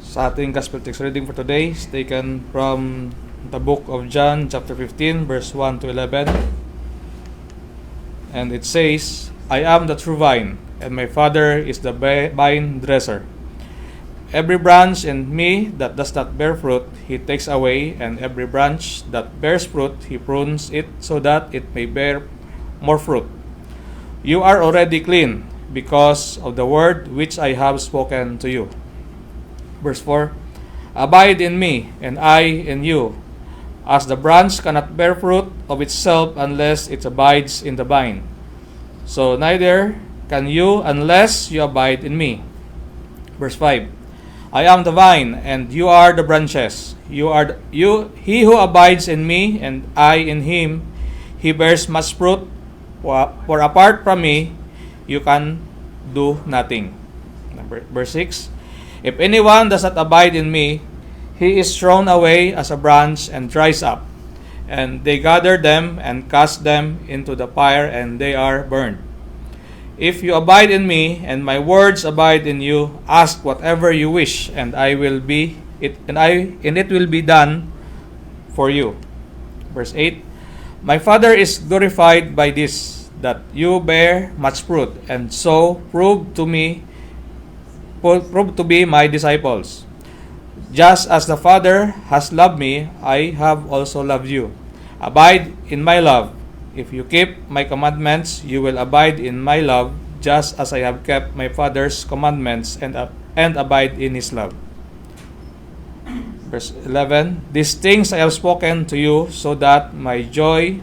Sa ating Gospel text reading for today is taken from the book of John chapter 15 verse 1 to 11. And it says, I am the true vine, and my Father is the vine dresser. Every branch in me that does not bear fruit, he takes away, and every branch that bears fruit, he prunes it so that it may bear more fruit. You are already clean because of the word which I have spoken to you. Verse 4, Abide in me, and I in you. As the branch cannot bear fruit of itself unless it abides in the vine, so neither can you unless you abide in me. Verse 5, I am the vine, and you are the branches. He who abides in me, and I in him, he bears much fruit, for apart from me, you can do nothing. Verse 6, If anyone does not abide in me, he is thrown away as a branch and dries up, and they gather them and cast them into the fire, and they are burned. If you abide in me, and my words abide in you, ask whatever you wish, and it will be done for you. Verse 8, My Father is glorified by this, that you bear much fruit, and so prove to be my disciples. Just as the Father has loved me, I have also loved you. Abide in my love. If you keep my commandments, you will abide in my love, just as I have kept my Father's commandments and abide in his love. Verse 11, These things I have spoken to you, so that my joy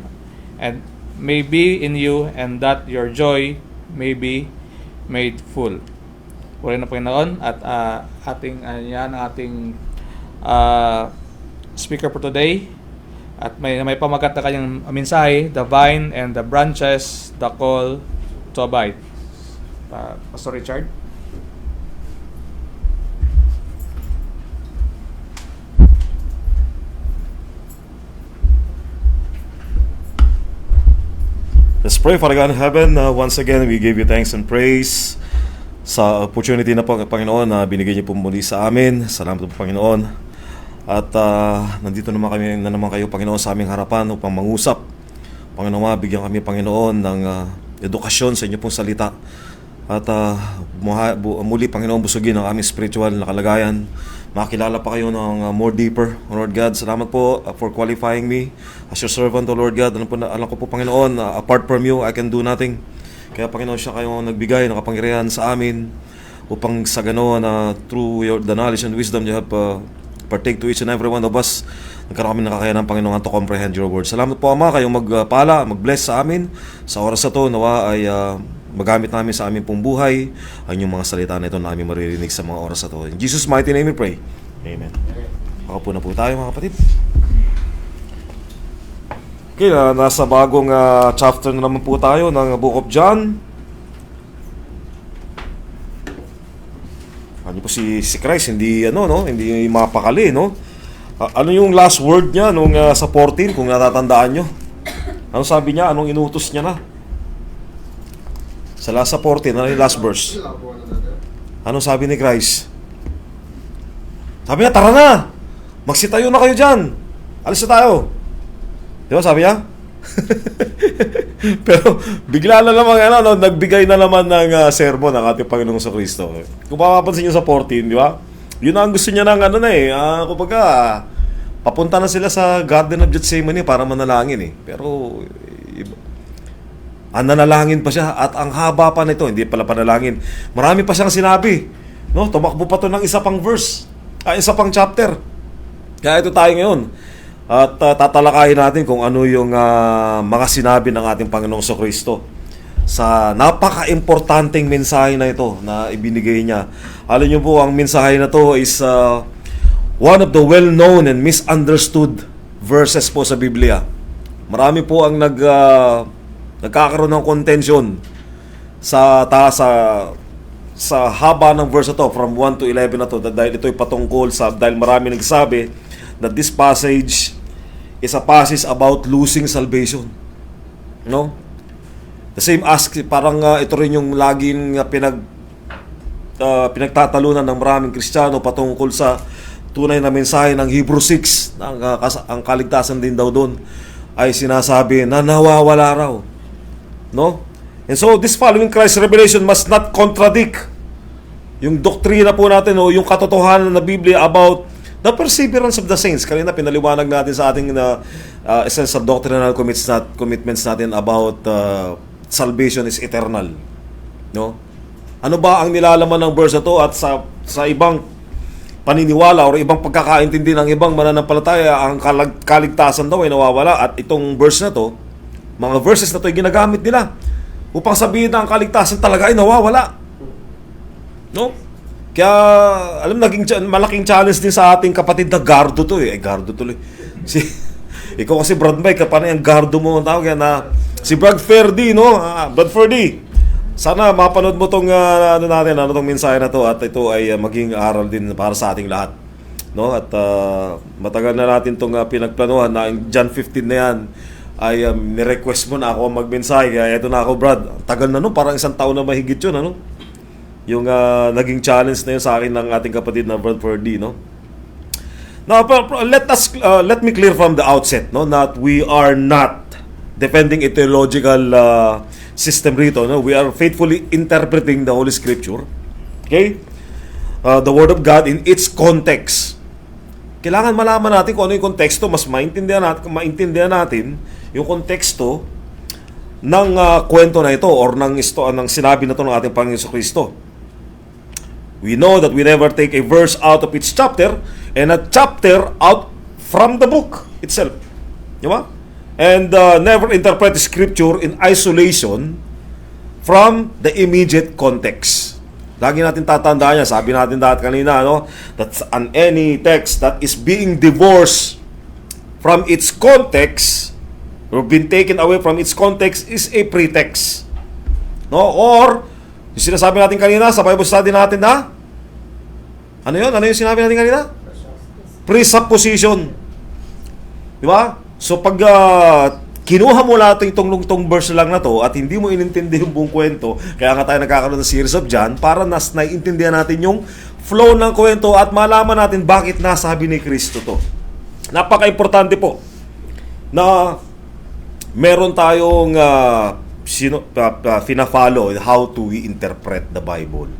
may be in you, and that your joy may be made full. Puri na Panginoon, at ating speaker for today, at may pamagat na kanyang mensahe, the vine and the branches, the call to abide. Pastor Richard. Let's pray. Father God in heaven, once again we give you thanks and praise sa opportunity na po, Panginoon, na binigay niyo po muli sa amin. Salamat po, Panginoon. At nandito naman kayo, Panginoon, sa aming harapan upang mangusap. Panginoon, bigyan kami, Panginoon, ng edukasyon sa inyo pong salita. At muli, Panginoon, busugin ang aming spiritual na kalagayan. Makilala pa kayo ng more deeper. Lord God, salamat po for qualifying me as your servant, Lord God. Alam ko po, Panginoon, apart from you, I can do nothing. Kaya, Panginoon, siya kayo nagbigay ng kapangyarihan sa amin upang sa ganoon through the knowledge and wisdom you have partake to each and every one of us, nagkaroon kami ng kakayanan, Panginoon, to comprehend your word. Salamat po, Ama, kayong magpala, mag-bless sa amin sa oras na to. Nawa ay magamit namin sa aming pong buhay ang inyong mga salita na ito na aming maririnig sa mga oras na to. In Jesus' mighty name we pray. Amen. Makapo na po tayo, mga kapatid. Okay, nasa bagong chapter na naman po tayo ng Book of John. Ano po si Christ, hindi mapakali, no? Ano yung last word niya nung sa 14, kung natatandaan nyo? Ano sabi niya? Anong inutos niya na? Sa last 14, ano yung last verse? Ano sabi ni Christ? Sabi niya, tara na! Magsitayo na kayo dyan! Alis na tayo! Di ba sabi niya? Pero bigla na naman nagbigay na naman ng sermon ng ating Panginoong Kristo. Kung mapapansin niyo sa 14, di ba? Yun ang gusto niya ng kumbaga, papunta na sila sa Garden of Gethsemane para manalangin eh. Pero nanalangin pa siya at ang haba pa nito, hindi pala panalangin. Marami pa siyang sinabi. No, tumakbo pa to ng isa pang verse, isa pang chapter. Kaya ito tayo ngayon. At tatalakayin natin kung ano yung mga sinabi ng ating Panginoong Kristo sa napaka-importanteng mensahe na ito na ibinigay niya. Alam niyo po, ang mensahe na to is one of the well-known and misunderstood verses po sa Biblia. Marami po ang nagkakaroon ng contention sa haba ng verse na to, from 1 to 11 na to, dahil ito'y patungkol dahil marami nagsabi that this passage is a passage about losing salvation. No? The same parang ito rin yung laging pinagtatalunan ng maraming Kristiyano patungkol sa tunay na mensahe ng Hebrew 6, na ang kaligtasan din daw doon ay sinasabi na nawawala raw. No? And so, this following Christ revelation must not contradict yung doktrina po natin o yung katotohanan ng Biblia about the perseverance of the saints. Kanina pinaliwanag natin sa ating essential doctrinal commitments natin about salvation is eternal. No? Ano ba ang nilalaman ng verse na to? At sa ibang paniniwala o ibang pagkakaintindi ng ibang mananampalataya, ang kaligtasan daw ay nawawala. At itong verse na to, mga verses na to ay ginagamit nila upang sabihin na ang kaligtasan talaga ay nawawala. No? Kaya, alam, malaking challenge din sa ating kapatid na Gardo to eh. Gardo tuloy. Ikaw kasi Brad Mike, kapano yung Gardo mo, tawag yan na, si Brad Ferdy, no? Brad Ferdy. Sana mapanood mo tong tong mensahe na to, at ito ay maging aral din para sa ating lahat. No? At matagal na natin tong pinagplanuhan na yung John 15 na yan ay ni-request mo na ako magmensahe. Kaya ito na ako, Brad. Tagal na no, parang 1 taon na mahigit yun, ano? Yung naging challenge na yun sa akin ng ating kapatid na Brad Ferdy, no? Now, let me clear from the outset, no, that we are not defending a theological system rito, no? We are faithfully interpreting the Holy Scripture, okay? The Word of God in its context. Kailangan malaman natin kung ano yung konteksto, mas maintindihan natin yung konteksto ng kwento na ito or ng sinabi na ito ng ating Panginoon Jesucristo. We know that we never take a verse out of its chapter and a chapter out from the book itself. Di ba? And never interpret Scripture in isolation from the immediate context. Lagi natin tatandaan yan. Sabi natin dati kanina, no? That any text that is being divorced from its context or been taken away from its context is a pretext. No? Or, yung sinasabi natin kanina sa Bible study natin na, ano yun? Ano yung sinabi natin kanina? Presupposition. Di ba? So, pag kinuha mo lahat itong verse lang na to at hindi mo inintindi yung buong kwento, kaya nga tayo nagkakaroon ng series of John para naiintindihan natin yung flow ng kwento at malaman natin bakit nasabi ni Kristo to. Napaka-importante po na meron tayong fina-follow how to we interpret the Bible.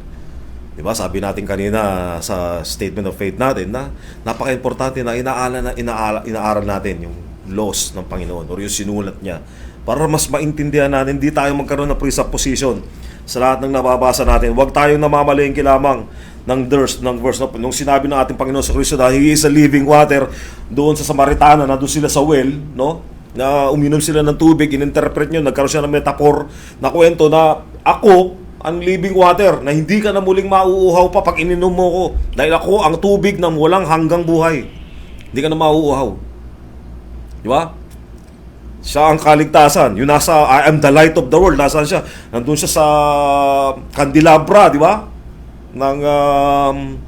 Diba? Sabi natin kanina sa statement of faith natin na napaka-importante na inaaral natin yung laws ng Panginoon or yung sinulat niya para mas maintindihan natin, hindi tayo magkaroon ng presupposition sa lahat ng nababasa natin. Huwag tayong namamalengke lamang ng verse nung sinabi ng ating Panginoon sa Kristo na He is a living water doon sa Samaritana na doon sila sa well, no? Na uminom sila ng tubig, ininterpret nyo, nagkaroon siya ng metaphor na kwento na ako ang living water, na hindi ka na muling mauuhaw pa pag ininom mo ko. Dahil ako ang tubig na walang hanggang buhay. Hindi ka na mauuhaw. Di ba? Siya ang kaligtasan. Yung nasa I am the light of the world. Nasaan siya? Nandun siya sa kandelabra, di ba? Nandun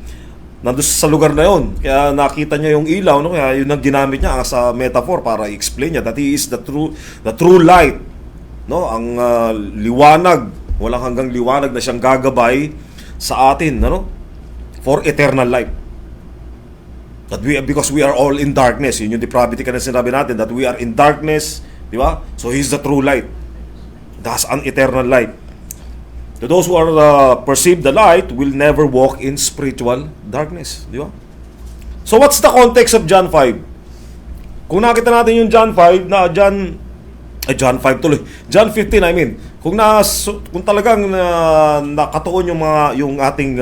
sa lugar na yon. Kaya nakita niya yung ilaw, no? Kaya yun ang ginamit niya sa metaphor para i-explain niya that He is the true light, no? Ang liwanag, walang hanggang liwanag na siyang gagabay sa atin, no? For eternal life. Because we are all in darkness. Yun yung depravity ka na sinabi natin, that we are in darkness, di ba? So He's the true light. That's an eternal light. To those who are perceive the light will never walk in spiritual darkness. Di ba? So what's the context of John 5? Kung nakita natin yung John 5 na John 5 tuloy. John 15, I mean. Kung talagang nakatuon yung ating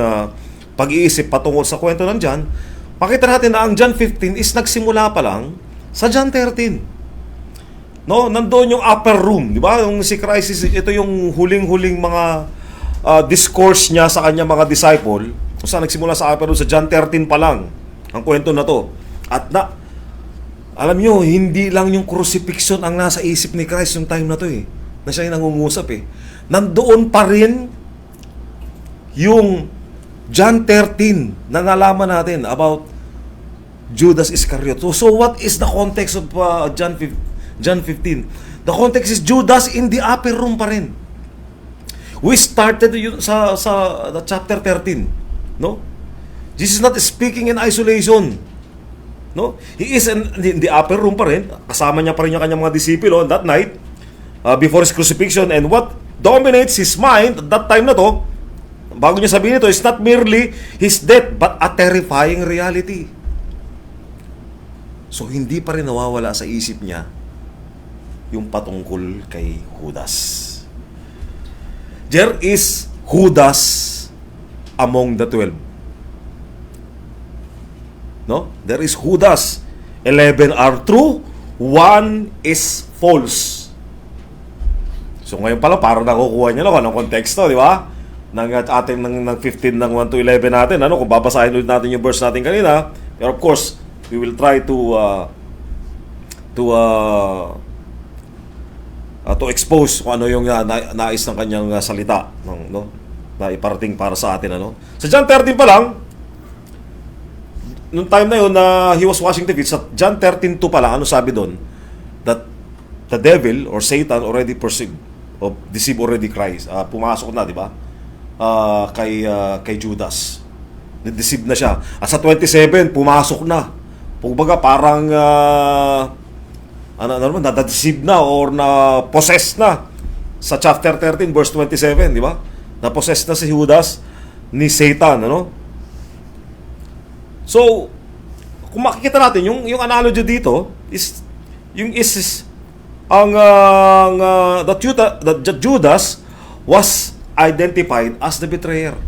pag-iisip patungkol sa kwento ng John, makita natin na ang John 15 is nagsimula pa lang sa John 13. No, nandoon yung upper room, di ba? Yung si Christ, ito yung huling-huling mga discourse niya sa kanya mga disciple. Kung saan nagsimula sa upper room sa John 13 pa lang ang kwento na to. At alam nyo, hindi lang yung crucifixion ang nasa isip ni Christ yung time na to eh. Na siya yung nangungusap eh. Nandoon pa rin yung John 13 na nalaman natin about Judas Iscariot. So what is the context of John 15? The context is Judas in the upper room pa rin. We started yun sa chapter 13, no? Jesus is not speaking in isolation. No? He is in the upper room pa rin. Kasama niya pa rin yung kanyang mga disipulo on that night before his crucifixion. And what dominates his mind at that time na to, bago niya sabihin ito, is not merely his death, but a terrifying reality. So, hindi pa rin nawawala sa isip niya yung patungkol kay Judas. There is Judas among the 12. No? There is Judas. 11 are true, 1 is false. So ngayon pala parang nakukuha niyo na ng konteksto, di ba? Ng ating ng 15 ng 1 to 11 natin, ano, kung babasahin ulit natin yung verse natin kanina. Pero of course, we will try to expose kung ano yung nais ng kanyang salita, no? Na iparating para sa atin, ano. Sa John 13 pa lang, nung time na yun na he was washing the feet, sa John 13:2 pa lang, ano sabi doon? That the devil or Satan already perceived or deceived already Christ. Pumasok na, di ba? Kay Judas. Deceive na siya. At sa 27, pumasok na. Kumbaga parang na-deceive na or na-possess na sa chapter 13 verse 27, di ba? Na-possess na si Judas ni Satan, ano? So, kung makikita natin yung analogy dito is that Judas was identified as the betrayer.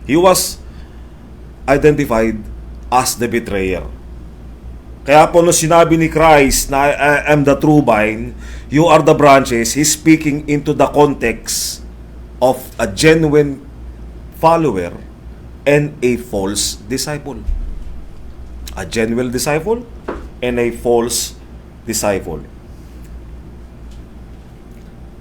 He was identified as the betrayer. Kaya po nung sinabi ni Christ na I am the true vine, you are the branches, he's speaking into the context of a genuine follower and a false disciple. A genuine disciple and a false disciple.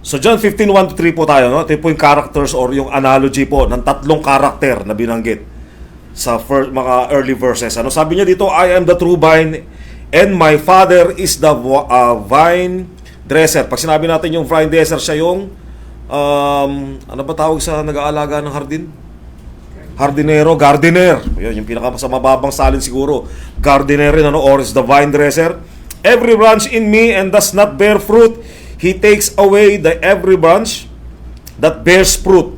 So John 15:1-3 po tayo, no? Ito po yung characters or yung analogy po ng tatlong karakter na binanggit sa mga early verses. Ano sabi niya dito? I am the true vine and my Father is the vine dresser. Pag sinabi natin yung vine dresser, siya yung ano ba tawag sa nag-aalaga ng hardin? Hardinero, gardener. Yun, yung pinaka sa mababang salin siguro. Gardener rin, ano, or is the vine dresser. Every branch in me and does not bear fruit, he takes away the every branch that bears fruit.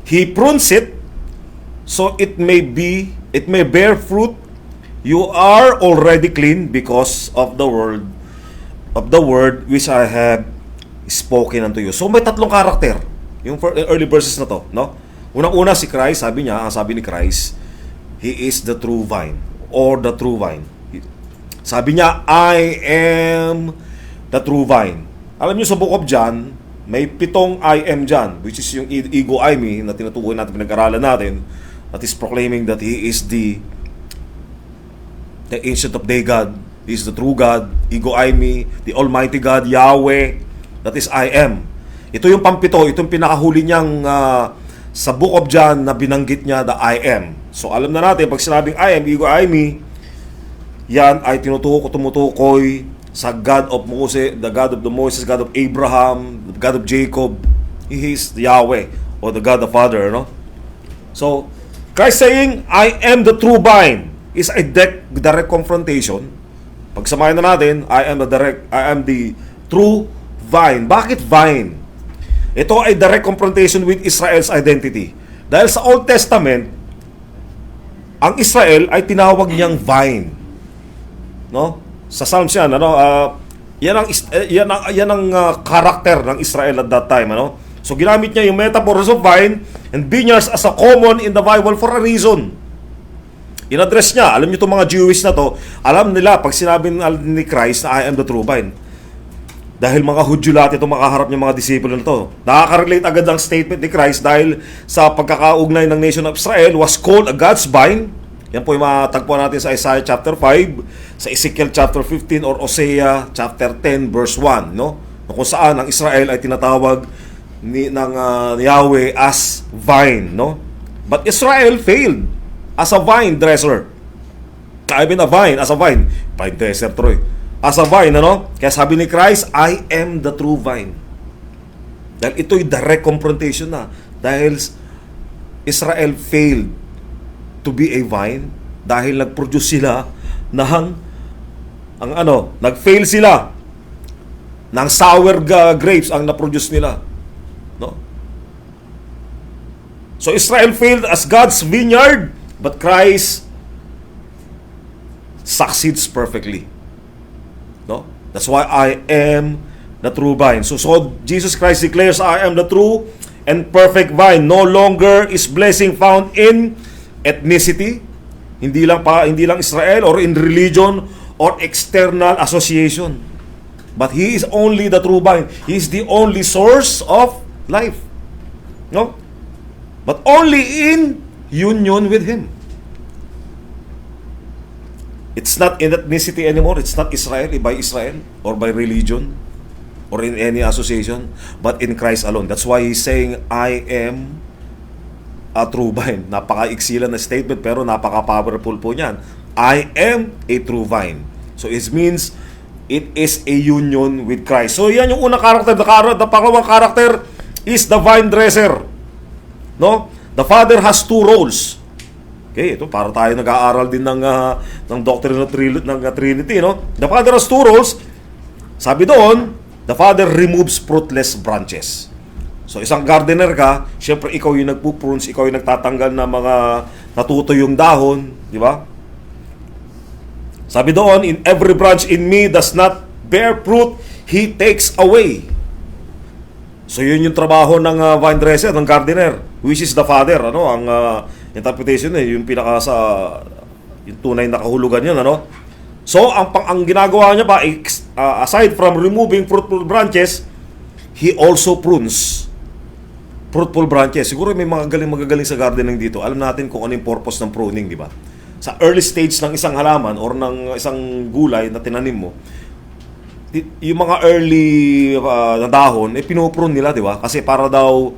He prunes it so it may bear fruit. You are already clean because of the word which I have spoken unto you. So may tatlong karakter yung early verses na to, no? Unang-una si Christ, sabi ni Christ, he is the true vine or the true vine. Sabi niya, I am the true vine. Alam niyo sa Book of John, may 7 I am dyan, which is yung ego I me na tinutukoy natin, pinag-aralan natin, that is proclaiming that he is the ancient of day God, he is the true God, ego I me, the almighty God, Yahweh, that is I am. Ito yung pampito, ito yung pinakahuli niyang sa Book of John na binanggit niya the I am. So alam na natin, pag sinabing I am, ego I me, yan ay tumutukoy sa God of Moses, the God of the Moses, God of Abraham, the God of Jacob. He is Yahweh or the God the Father, no? So Christ saying, I am the true vine is a direct confrontation. Pagsamahin na natin, I am the true vine. Bakit vine? Ito ay direct confrontation with Israel's identity. Dahil sa Old Testament, ang Israel ay tinawag niyang vine. No? Sa Psalms yan, ano, yan ang karakter ng Israel at that time, ano? So ginamit niya yung metaphors of vine and vineyards as a common in the Bible for a reason. In-address niya, alam niyo itong mga Jewish na to, alam nila pag sinabi ni Christ na I am the true vine. Dahil mga Hudyo lahat itong makaharap ng mga disipulo na to. Nakaka-relate agad ang statement ni Christ dahil sa pagkakaugnay ng nation of Israel was called a God's vine. Yan po yung matagpuan natin sa Isaiah chapter 5, sa Ezekiel chapter 15 or Hosea chapter 10 verse 1, no? Kung saan ang Israel ay tinatawag ng Yahweh as vine, no? But Israel failed as a vine dresser. I mean a vine, as a vine dresser, Troy. As a vine, ano? Kaya sabi ni Christ, I am the true vine. Dahil ito'y direct confrontation na. Dahil Israel failed to be a vine dahil nag-produce sila nag-fail sila ng sour grapes ang na-produce nila. No? So Israel failed as God's vineyard, but Christ succeeds perfectly. No? That's why I am the true vine. So Jesus Christ declares, I am the true and perfect vine. No longer is blessing found in ethnicity, hindi lang Israel, or in religion or external association. But He is only the true vine. He is the only source of life. No? But only in union with Him. It's not in ethnicity anymore. It's not by Israel or by religion or in any association, but in Christ alone. That's why He's saying, I am a true vine. Napaka-iksilan na statement pero napaka-powerful po niyan. I am a true vine. So it means it is a union with Christ. So yan yung unang karakter. The pangalawang karakter is the vine dresser. No? The Father has two roles. Okay, ito para tayo nag-aaral din ng doctrine of Trinity, no? The Father has two roles. Sabi doon, the Father removes fruitless branches. So isang gardener ka, syempre ikaw yung nagpo-prunes, ikaw yung nagtatanggal ng mga natutuyong dahon, di ba? Sabi doon, in every branch in me does not bear fruit, He takes away. So yun yung trabaho ng vine dresser, ng gardener, which is the Father, ano? Ang interpretation yung yung tunay na kahulugan yun, ano? So ang ginagawa niya pa, aside from removing fruitful branches, He also prunes fruitful branches. Siguro may mga magagaling sa gardening dito. Alam natin kung ano yung purpose ng pruning, di ba? Sa early stage ng isang halaman or ng isang gulay na tinanim mo, yung mga early na dahon, pinuprune nila, di ba? Kasi para daw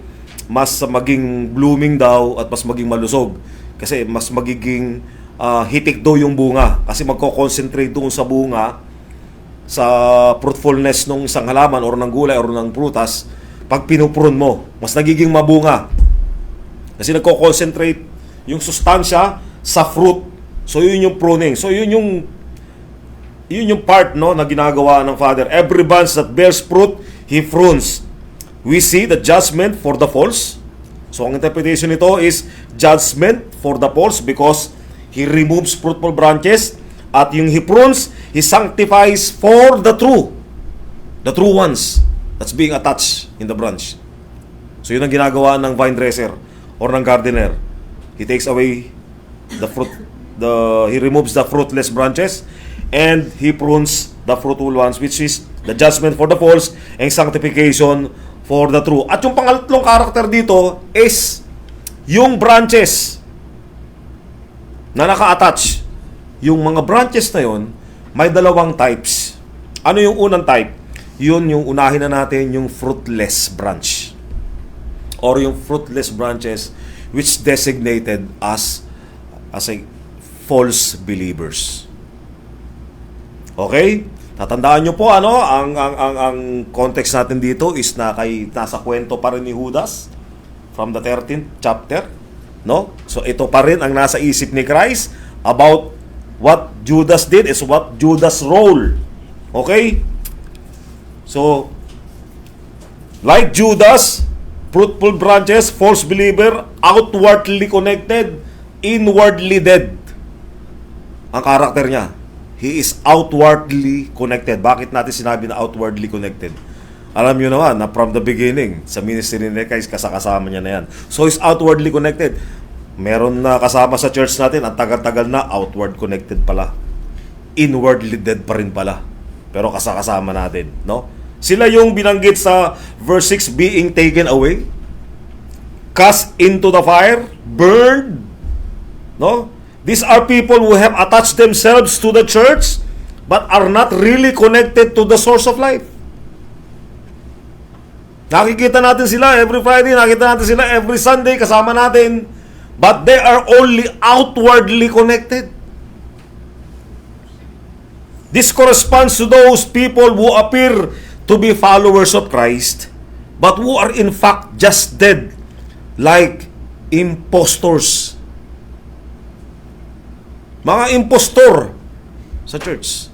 mas maging blooming daw at mas maging malusog. Kasi mas magiging hitik daw yung bunga. Kasi magko-concentrate doon sa bunga, sa fruitfulness ng isang halaman or ng gulay or ng prutas. Pag pinuprune mo, mas nagiging mabunga. Kasi nagko-concentrate yung sustansya sa fruit. So yun yung pruning. So yun yung part, no, na ginagawa ng Father. Every branch that bears fruit, He prunes. We see the judgment for the false. So ang interpretation nito is judgment for the false because He removes fruitful branches, at yung He prunes, He sanctifies for the true ones that's being attached in the branch. So yun ang ginagawa ng vine dresser or ng gardener. He takes away the fruit, He removes the fruitless branches, and He prunes the fruitful ones, which is the judgment for the false and sanctification for the true. At yung pangatlong karakter dito is yung branches na naka-attach. Yung mga branches na yon, may dalawang types. Ano yung unang type? Yun yung unahin na natin, yung fruitless branch. Or yung fruitless branches which designated as a false believers. Okay? Tatandaan nyo po, ano, ang context natin dito is nasa kwento pa rin ni Judas from the 13th chapter, no? So ito pa rin ang nasa isip ni Christ about what Judas did, is what Judas' role. Okay? So like Judas, fruitful branches, false believer, outwardly connected, inwardly dead. Ang karakter niya, he is outwardly connected. Bakit natin sinabi na outwardly connected? Alam nyo naman na from the beginning, sa ministry ni Christ, kasama niya na yan. So he's outwardly connected. Meron na kasama sa church natin, ang tagal-tagal na, outward connected pala. Inwardly dead pa rin pala. Pero kasama natin, no? Sila yung binanggit sa verse 6, being taken away, cast into the fire, burned, no? These are people who have attached themselves to the church but are not really connected to the source of life. Nakikita natin sila every Friday, nakikita natin sila every Sunday, kasama natin, but they are only outwardly connected. This corresponds to those people who appear to be followers of Christ but who are in fact just dead, like impostors. Mga impostor sa church.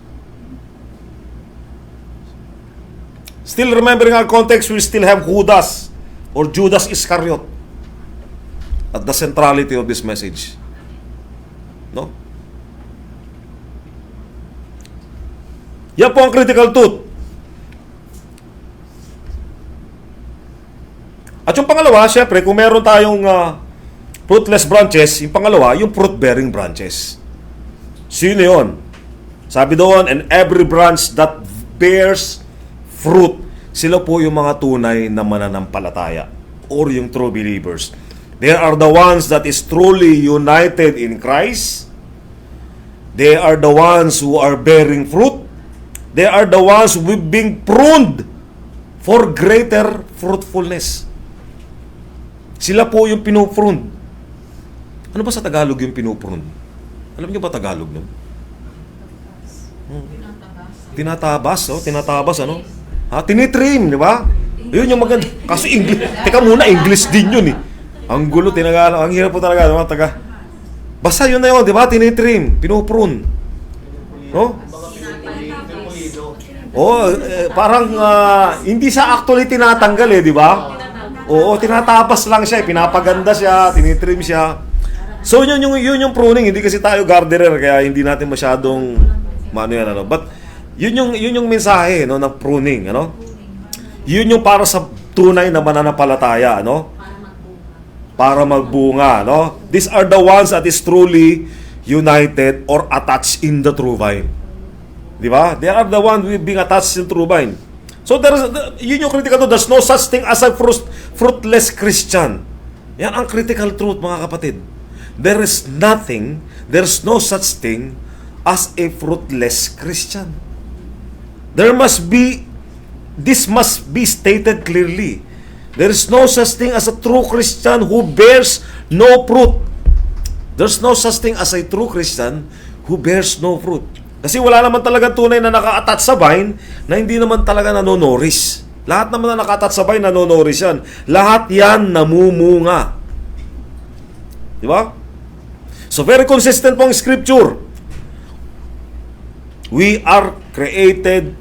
Still remembering our context, we still have Judas or Judas Iscariot at the centrality of this message. No? Yan po ang critical truth. At yung pangalawa, syempre, kung meron tayong fruitless branches, yung pangalawa, yung fruit-bearing branches. Sino yun? Sabi doon, and every branch that bears fruit, sila po yung mga tunay na mananampalataya or yung true believers. They are the ones that is truly united in Christ. They are the ones who are bearing fruit. They are the ones who are being pruned for greater fruitfulness. Sila po yung pinuprune. Ano ba sa Tagalog yung pinuprune? Alam niyo ba Tagalog nun? Tinatabas, oh, tinatabas, ano? Tinitrim, di ba? Yun yung maganda. Kaso English, teka muna, English din yun eh. Ang gulo, tinagalog. Ang hirap po talaga, mga taga. Basta yun na yun, di ba? Tinitrim, pinuprune. No? Parang hindi siya actually tinatanggal eh, di ba? Oo, tinatapas lang siya, pinapaganda siya, tinitrim siya. So yun yung pruning, hindi kasi tayo gardener kaya hindi natin masyadong ano. But yun yung mensahe, no, ng pruning, ano? Yun yung para sa tunay na mananampalataya, ano? Para magbunga, no? These are the ones that is truly united or attached in the true vine. Di ba? They are the one being attached in true vine. So yun yung critical truth. There's no such thing as a fruitless Christian. Yan ang critical truth, mga kapatid. There's no such thing as a fruitless Christian. This must be stated clearly. There is no such thing as a true Christian who bears no fruit. There's no such thing as a true Christian who bears no fruit. Kasi wala naman talaga tunay na naka-attach sa vine na hindi naman talaga nanonourish. Lahat naman na naka-attach sa vine nanonourish yan. Lahat yan namumunga. Di ba? So very consistent pong scripture. We are created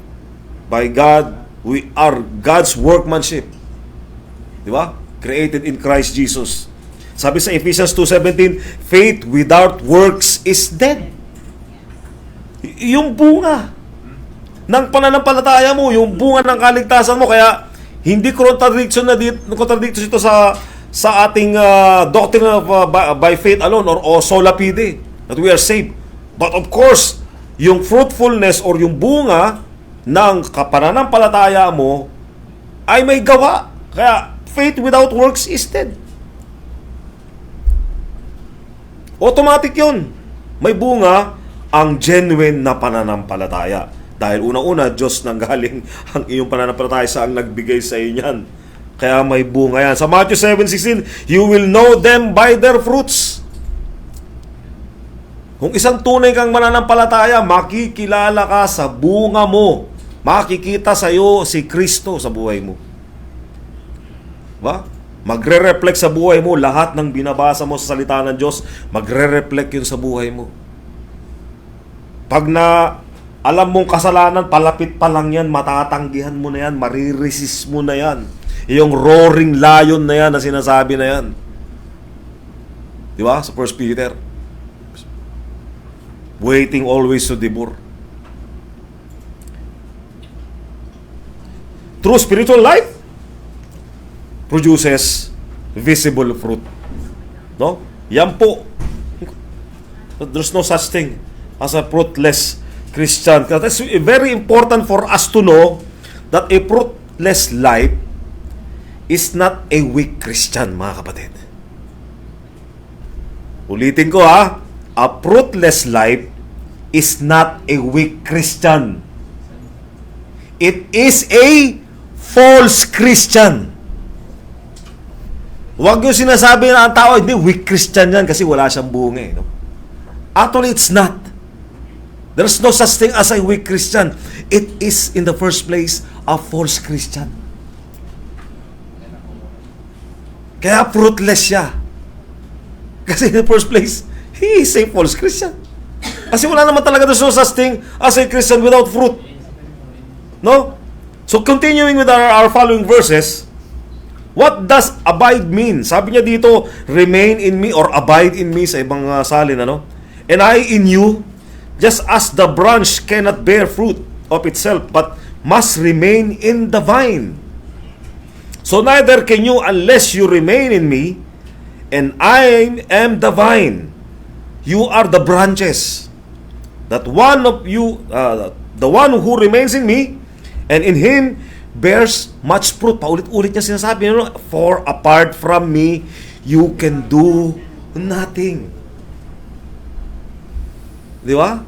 by God. We are God's workmanship. Di ba? Created in Christ Jesus. Sabi sa Ephesians 2:17, faith without works is dead. Yung bunga ng pananampalataya mo, yung bunga ng kaligtasan mo, kaya hindi contradiction ito sa ating doctrine of by faith alone or sola fide that we are saved. But of course, yung fruitfulness or yung bunga ng pananampalataya mo ay may gawa. Kaya faith without works is dead. Automatic yun. May bunga ang genuine na pananampalataya. Dahil unang-una, Diyos nang galing ang iyong pananampalataya sa ang nagbigay sa iyo niyan. Kaya may bunga yan. Sa Matthew 7:16, you will know them by their fruits. Kung isang tunay kang mananampalataya, makikilala ka sa bunga mo. Makikita sa iyo si Kristo sa buhay mo. Ba? Magre-reflect sa buhay mo lahat ng binabasa mo sa salita ng Diyos, magre-reflect yun sa buhay mo. Pag na alam mong kasalanan, palapit pa lang yan, matatanggihan mo na yan, mariresist mo na yan. Yung roaring lion na yan na sinasabi na yan. Di ba? Sa 1 Peter. Waiting always to devour. True spiritual life produces visible fruit. No? Yan po. There's no such thing as a fruitless Christian. It's very important for us to know that a fruitless life is not a weak Christian, mga kapatid. Ulitin ko ha, a fruitless life is not a weak Christian. It is a false Christian. Huwag yung sinasabi na ang tao, hindi, weak Christian yan kasi wala siyang bunga. No? Actually, it's not. There's no such thing as a weak Christian. It is, in the first place, a false Christian. Kaya fruitless siya. Kasi in the first place, he is a false Christian. Kasi wala naman talaga there's no such thing as a Christian without fruit. No? So continuing with our following verses, what does abide mean? Sabi niya dito, remain in me or abide in me sa ibang salin, ano? And I in you, just as the branch cannot bear fruit of itself, but must remain in the vine. So neither can you unless you remain in me, and I am the vine. You are the branches. That one of you, the one who remains in me, and in him bears much fruit. Paulit-ulit niya sinasabi, for apart from me, you can do nothing. Di ba?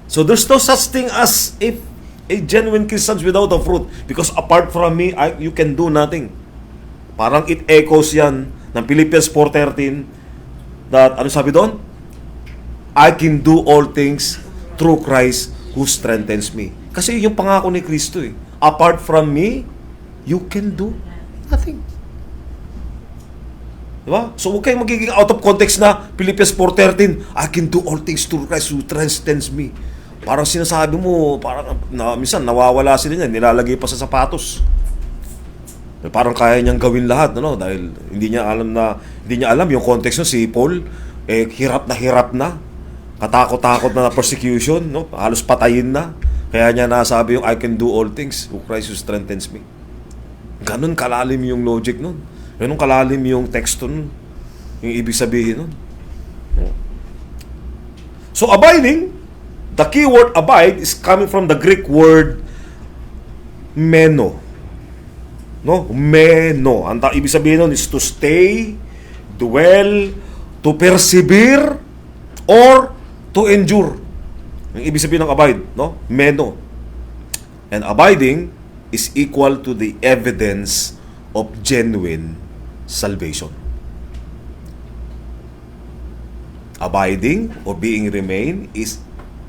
So there's no such thing as if a genuine Christian without a fruit, because apart from me, you can do nothing. Parang it echoes yan ng Philippians 4:13 that, ano sabi doon? I can do all things through Christ who strengthens me. Kasi yung pangako ni Kristo eh. Apart from me, you can do nothing. Diba? So huwag kayong magiging out of context na Philippians 4:13, I can do all things through Christ who strengthens me. Parang sinasabi mo, parang minsan nawawala sila niyan, nilalagay pa sa sapatos. Parang kaya niyang gawin lahat, no? Dahil hindi niya alam yung context no, si Paul hirap na katakot-takot na persecution, no? Halos patayin na. Kaya niya nasabi yung I can do all things through Christ who strengthens me. Ganun kalalim yung logic nun. Ganun kalalim yung text nun. Yung ibig sabihin nun. So abiding, the key word abide is coming from the Greek word meno. No? Meno. Ang ibig sabihin nun is to stay, dwell, to persevere, or to endure. Ang ibig sabihin ng abide, no? Meno. And abiding is equal to the evidence of genuine salvation. Abiding or being remain is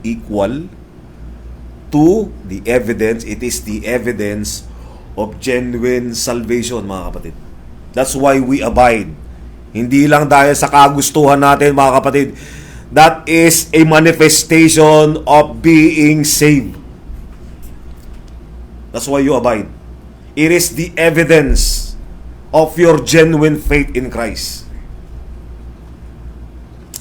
equal to the evidence. It is the evidence of genuine salvation, mga kapatid. That's why we abide. Hindi lang dahil sa kagustuhan natin, mga kapatid. That is a manifestation of being saved. That's why you abide. It is the evidence of your genuine faith in Christ.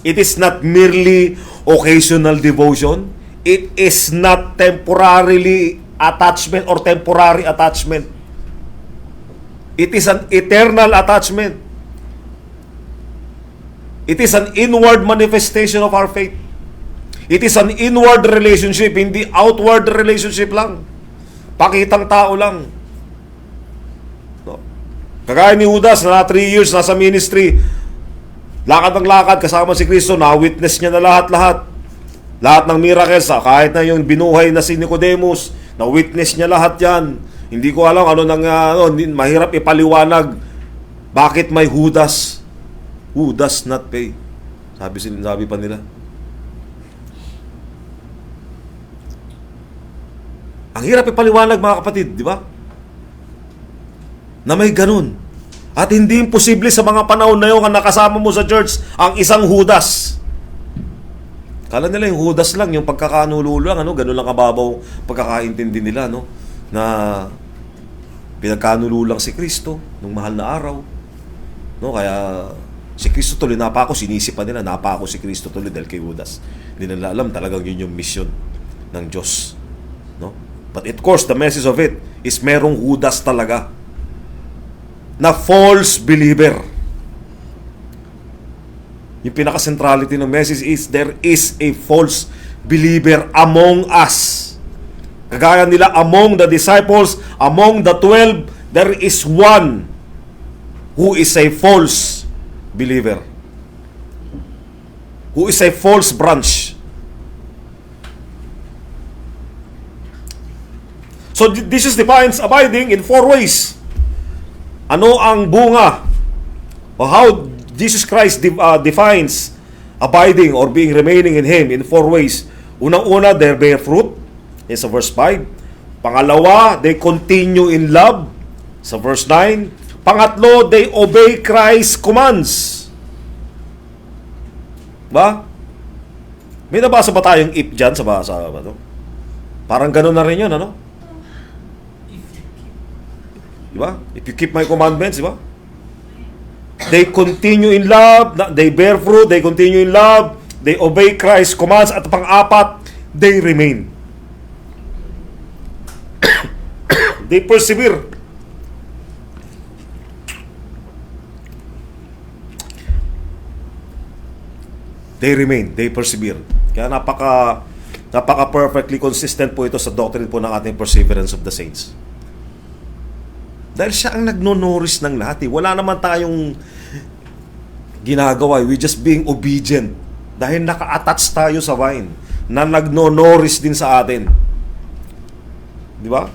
It is not merely occasional devotion. It is not temporarily attachment or temporary attachment. It is an eternal attachment. It is an inward manifestation of our faith. It is an inward relationship, hindi outward relationship lang. Pakitang tao lang. No. Kagaya ni Judas na 3 years nasa ministry, lakad ng lakad kasama si Kristo, na-witness niya na lahat-lahat. Lahat ng miracles, kahit na yung binuhay na si Nicodemus, na-witness niya lahat yan. Hindi ko alam mahirap ipaliwanag bakit may Judas. Who does not pay? Sabi pa nila. Ang hirap ipaliwanag, mga kapatid, di ba? Na may ganun. At hindi imposible sa mga panahon na yun na nakasama mo sa church ang isang Judas. Kala nila yung Judas lang, yung pagkakanulo lang, ganun lang kababaw pagkakaintindi nila, no? Na pinagkanulo lang si Kristo nung mahal na araw. No? Kaya si Kristo tuloy, sinisipan nila, napako si Kristo tuloy dahil kay Judas. Hindi nila alam talagang yun yung mission ng Diyos. No? But of course, the message of it is merong Judas talaga na false believer. Yung pinaka-centrality ng message is there is a false believer among us. Kagaya nila among the disciples, among the 12, there is one who is a false believer, who is a false branch. So this is defines abiding in 4 ways. Ano ang bunga o how Jesus Christ defines abiding or being remaining in Him in 4 ways. Unang-una, they bear fruit, in sa verse 5. Pangalawa, they continue in love, sa verse 9. Pangatlo, they obey Christ's commands. Ba? May nabasa ba tayong if dyan sa basa? Ano? Parang gano'n na rin yun, ano? Diba? If you keep my commandments, diba? They continue in love, they bear fruit, they continue in love, they obey Christ's commands, at pang-apat, they remain. They persevere. They remain, they persevere. Kaya napaka perfectly consistent po ito sa doctrine po ng ating perseverance of the saints. Dahil siya ang nagnonoris ng lahat. Wala naman tayong ginagawa. We just being obedient. Dahil naka-attach tayo sa vine na nagnonoris din sa atin. Di ba?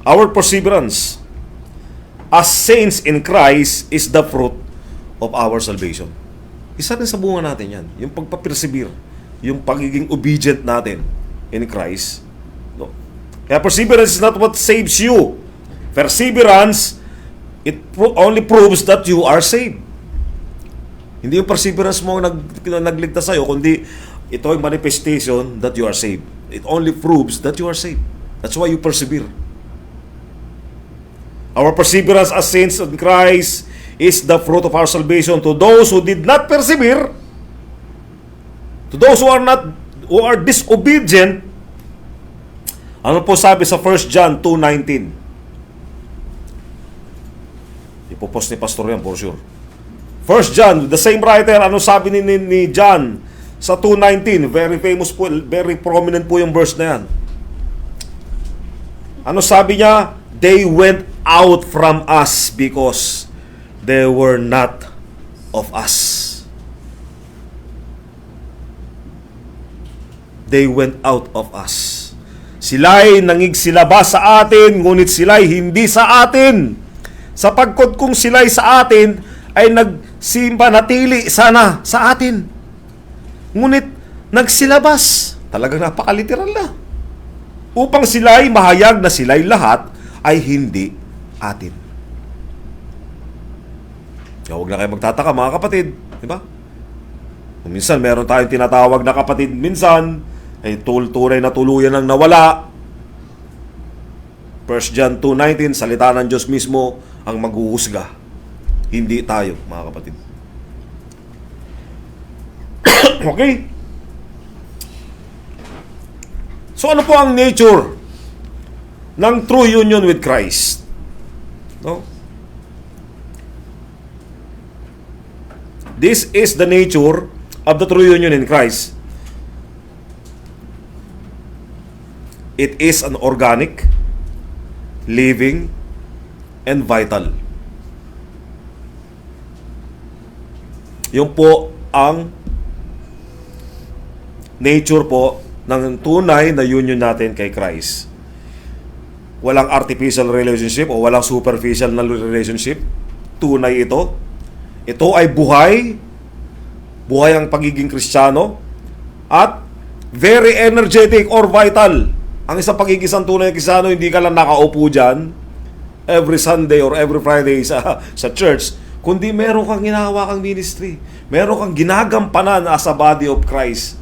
Our perseverance as saints in Christ is the fruit of our salvation. Isa rin sa bunga natin yan. Yung pagpapersevere. Yung pagiging obedient natin in Christ. No? Kaya perseverance is not what saves you. Perseverance, it only proves that you are saved. Hindi yung perseverance mo nagligtas sa'yo, kundi ito yung manifestation that you are saved. It only proves that you are saved. That's why you persevere. Our perseverance as saints in Christ is the fruit of our salvation. To those who did not persevere, to those who are disobedient, ano po sabi sa 1 John 2:19? Ipopost ni Pastor yan for sure. 1 John, the same writer, ano sabi ni John sa 2:19? Very famous po, very prominent po yung verse na yan. Ano sabi niya? They went out from us because they were not of us. They went out of us. Sila'y nangigsilabas sa atin, ngunit sila'y hindi sa atin. Sapagkat kung sila'y sa atin, ay nagsimba natili sana sa atin. Ngunit nagsilabas. Talagang napakaliteral na. Upang sila'y mahayag na sila'y lahat ay hindi atin. Kaya huwag na kayo magtataka mga kapatid. Diba? Kung minsan meron tayong tinatawag na kapatid, minsan ay tunay na tuluyan ang nawala. 1 John 2:19, salita ng Diyos mismo ang maghuhusga. Hindi tayo, mga kapatid. Okay? So ano po ang nature ng true union with Christ? No? This is the nature of the true union in Christ. It is an organic, living, and vital. Yung po ang nature po ng tunay na union natin kay Christ. Walang artificial relationship o walang superficial na relationship. Tunay ito. Ito ay buhay. Buhay ang pagiging Kristiyano. At very energetic or vital. Ang isang pagiging tunay na Kristiyano, hindi ka lang nakaupo dyan every Sunday or every Friday sa church, kundi meron kang ginahawakang ministry. Meron kang ginagampanan as a body of Christ.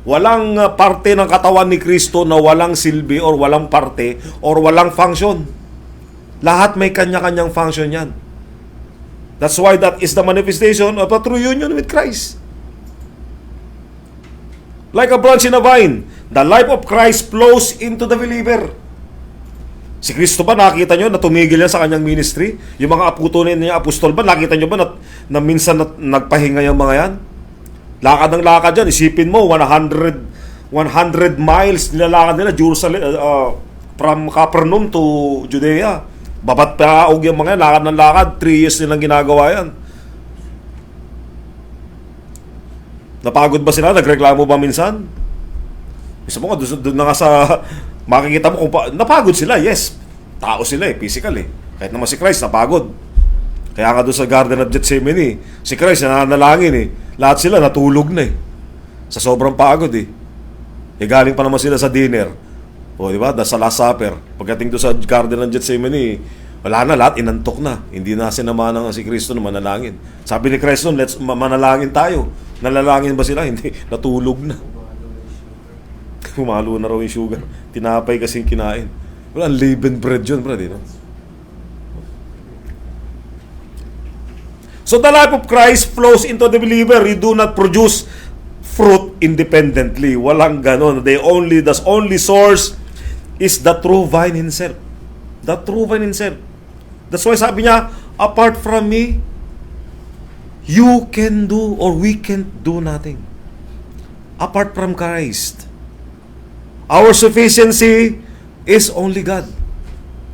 Walang parte ng katawan ni Kristo na walang silbi or walang parte or walang function. Lahat may kanya-kanyang function yan. That's why that is the manifestation of a true union with Christ. Like a branch in a vine, the life of Christ flows into the believer. Si Kristo ba, nakita nyo na tumigil yan sa kanyang ministry? Yung mga aputunin niya, apostol ba, nakita nyo ba na minsan nagpahinga yung mga yan? Lakad ng lakad dyan, isipin mo, 100 miles nilalakad nila, Jerusalem, from Capernaum to Judea. Babat paog yung mga yan, lakad ng lakad, 3 years nilang ginagawa yan. Napagod ba sila? Nagreklamo ba minsan? Isa mo nga, doon na nga sa, makikita mo kung napagod sila, yes. Tao sila physical Kahit naman si Christ, napagod. Kaya nga doon sa Garden of Gethsemane, si Christ nananalangin Lahat sila natulog na Sa sobrang pagod Galing pa naman sila sa dinner. O, di ba? Sa Last Supper. Pagdating doon sa Garden ng Gethsemane, wala na, lahat inantok na. Hindi na sinamanan si Kristo na manalangin. Sabi ni Kristo, let's manalangin tayo. Nalalangin ba sila? Hindi. Natulog na. Humalo na raw yung sugar. Tinapay kasing kinain. Wala, unleavened bread yun, brad. No? So the life of Christ flows into the believer. You do not produce fruit independently. Walang ganon. The only source is the true vine himself. The true vine himself. That's why sabi niya, apart from me, you can do or we can't do nothing. Apart from Christ. Our sufficiency is only God.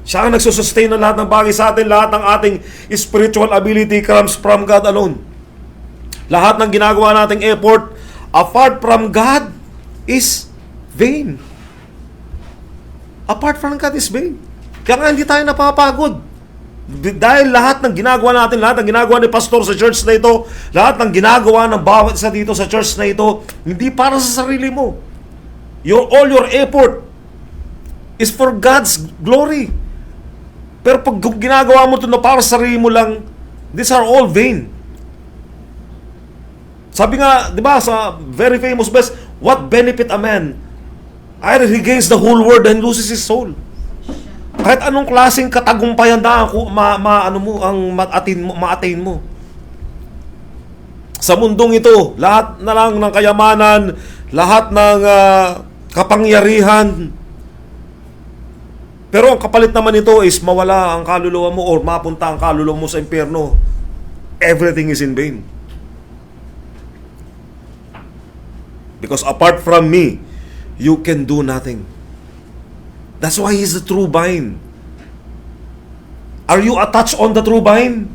Siya ang nagsusustain ng lahat ng bagay sa atin. Lahat ng ating spiritual ability comes from God alone. Lahat ng ginagawa nating effort apart from God is vain. Apart from God is vain. Kaya nga hindi tayo napapagod. Dahil lahat ng ginagawa natin, lahat ng ginagawa ni pastor sa church na ito, lahat ng ginagawa ng bawat isa dito sa church na ito, hindi para sa sarili mo. All your effort is for God's glory. Pero pag ginagawa mo ito na para sa sarili mo lang, these are all vain. Sabi nga, di ba, sa very famous verse, what benefit a man? Either he gains the whole world and loses his soul. Kahit anong klaseng katagumpayan na ma-attain mo. Sa mundong ito, lahat na lang ng kayamanan, lahat ng kapangyarihan, pero ang kapalit naman nito is mawala ang kaluluwa mo or mapunta ang kaluluwa mo sa impyerno. Everything is in vain. Because apart from me, you can do nothing. That's why He's the true vine. Are you attached on the true vine?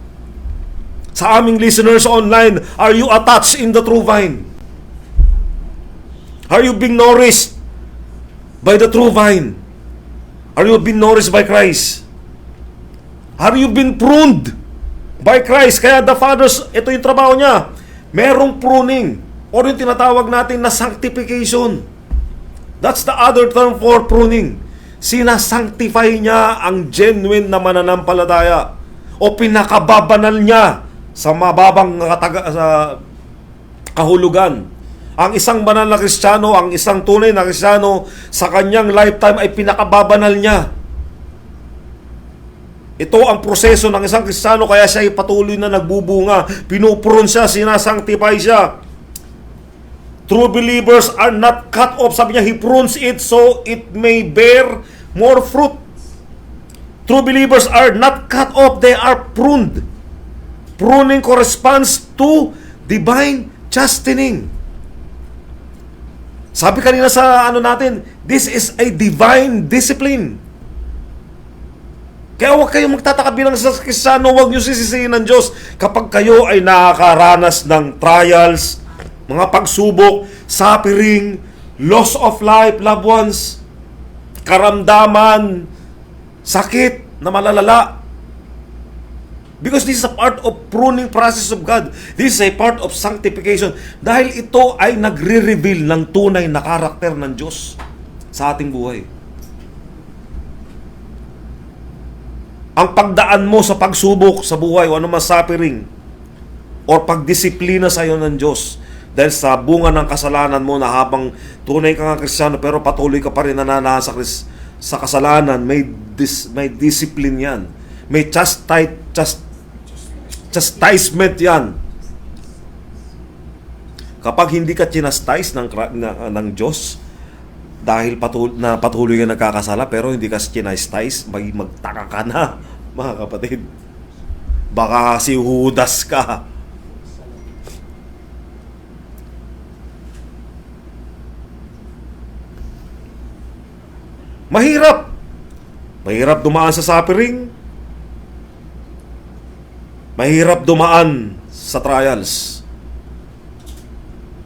Sa aming listeners online, are you attached in the true vine? Are you being nourished by the true vine? Are you being nourished by Christ? Are you being pruned by Christ? Kaya the Father's, ito yung trabaho niya. Merong pruning or yung tinatawag natin na sanctification. That's the other term for pruning. Sinasanctify niya ang genuine na mananampalataya o pinakababanal niya sa mababang kahulugan. Ang isang banal na Kristiyano, ang isang tunay na Kristiyano, sa kanyang lifetime ay pinakababanal niya. Ito ang proseso ng isang Kristiyano, kaya siya ay patuloy na nagbubunga. Pinupurun siya, sinasanctify siya. True believers are not cut off. Sabi niya, He prunes it so it may bear more fruit. True believers are not cut off, they are pruned. Pruning corresponds to divine chastening. Sabi kanina sa natin, this is a divine discipline. Kaya huwag kayong magtataka bilang sa Kristiyano, huwag nyo sisisihin ng Diyos kapag kayo ay nakakaranas ng trials, mga pagsubok, suffering, loss of life, loved ones, karamdaman, sakit na malalala. Because this is a part of pruning process of God. This is a part of sanctification. Dahil ito ay nagre-reveal ng tunay na karakter ng Diyos sa ating buhay. Ang pagdaan mo sa pagsubok sa buhay o anumang suffering or pagdisiplina sa iyo ng Diyos dahil sa bunga ng kasalanan mo na habang tunay ka nga Kristiyano pero patuloy ka pa rin nananahan sa kasalanan, may discipline yan. May chastisement yan. Kapag hindi ka chinastise ng Diyos dahil patuloy ka nagkakasala pero hindi ka chinastise, magtaka ka na, mga kapatid. Baka si Judas ka. Mahirap dumaan sa suffering. Mahirap dumaan sa trials.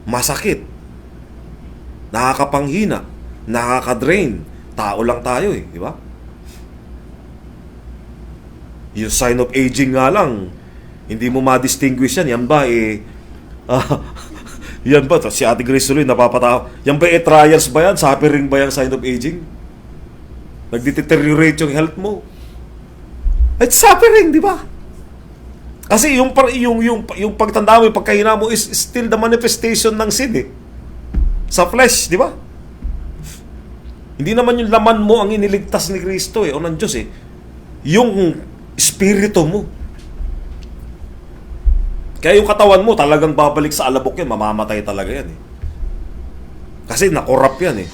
Masakit. Nakakapanghina. Nakaka-drain. Tao lang tayo di ba? Yung sign of aging nga lang, hindi mo ma-distinguish yan. Yan ba yan ba? Si Ate Grace tuloy napapatawa. Yan ba trials ba yan? Suffering ba yan sign of aging? Nagdeteriorate yung health mo. It's suffering, di ba? Kasi yung pagtanda mo, yung pagkahina mo is still the manifestation ng sin eh. Sa flesh, di ba? Hindi naman yung laman mo ang iniligtas ni Kristo o ng Diyos eh. Yung espiritu mo. Kaya yung katawan mo talagang babalik sa alabok yan, mamamatay talaga yan eh. Kasi nakorap yan eh.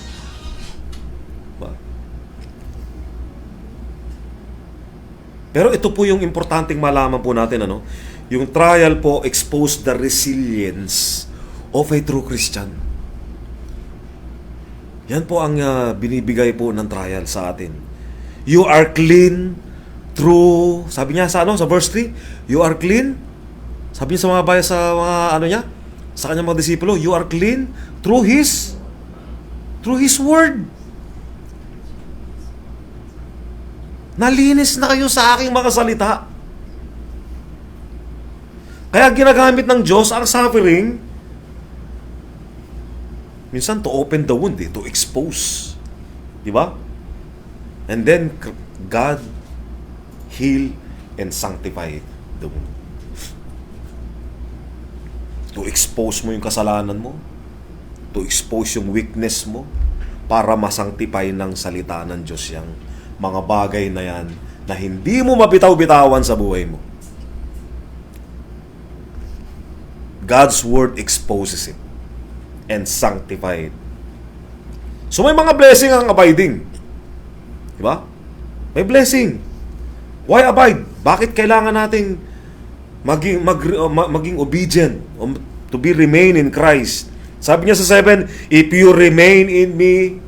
Diba? Pero ito po yung importanteng malaman po natin, yung trial po exposed the resilience of a true Christian. Yan po ang binibigay po ng trial sa atin. You are clean through, sabi niya sa verse 3, you are clean. Sabi niya sa mga bayan, sa mga sa kanyang mga disipulo, you are clean through His word. Nalinis na kayo sa aking mga salita. Kaya ginagamit ng Diyos ang suffering minsan to open the wound, to expose. Di ba? And then God heal and sanctify the wound. To expose mo yung kasalanan mo, to expose yung weakness mo, para masanctify ng salita ng Diyos yung mga bagay na yan na hindi mo mabitaw-bitawan sa buhay mo. God's Word exposes it and sanctify it. So may mga blessing ang abiding. Diba? May blessing. Why abide? Bakit kailangan nating maging obedient, to be remain in Christ? Sabi niya sa 7, if you remain in me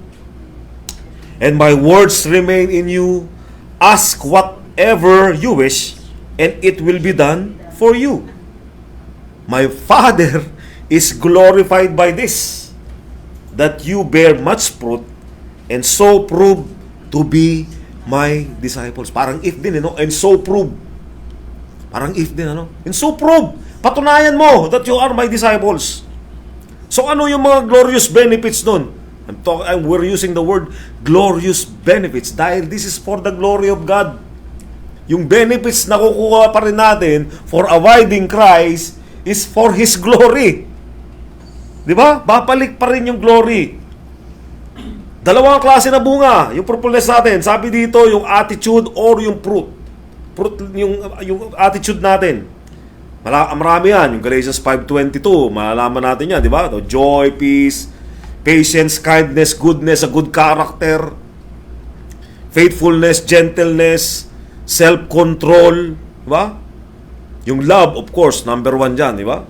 and my words remain in you, ask whatever you wish and it will be done for you. My Father is glorified by this, that you bear much fruit and so prove to be my disciples. Parang if din, and so prove. Parang if din, and so prove. Patunayan mo that you are my disciples. So ano yung mga glorious benefits nun? We're using the word glorious benefits dahil this is for the glory of God. Yung benefits na kukuha pa rin natin for abiding Christ is for His glory. Di ba? Babalik pa rin yung glory. Dalawang klase na bunga, yung fruitfulness natin. Sabi dito, yung attitude or yung fruit. Yung attitude natin. Marami yan. Yung Galatians 5:22, malalaman natin yan, di ba? Joy, peace, patience, kindness, goodness, a good character, faithfulness, gentleness, self-control, di ba? Yung love, of course, number 1 dyan, di ba?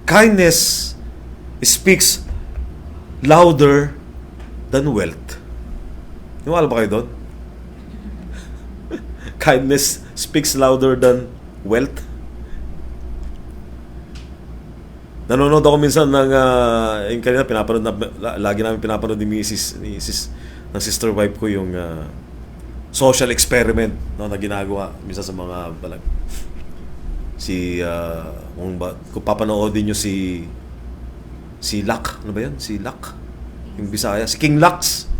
Kindness speaks louder than wealth. Niwala ba kayo doon? Kindness speaks louder than wealth. Nanonood ako minsan ng yung kanina pinapanood na lagi namin pinapanood ni ng sister wife ko yung social experiment na ginagawa minsan sa mga balag. Kung papanoodin niyo si Lak, ano ba 'yan? Si Lak, yung Bisaya, si King Lux.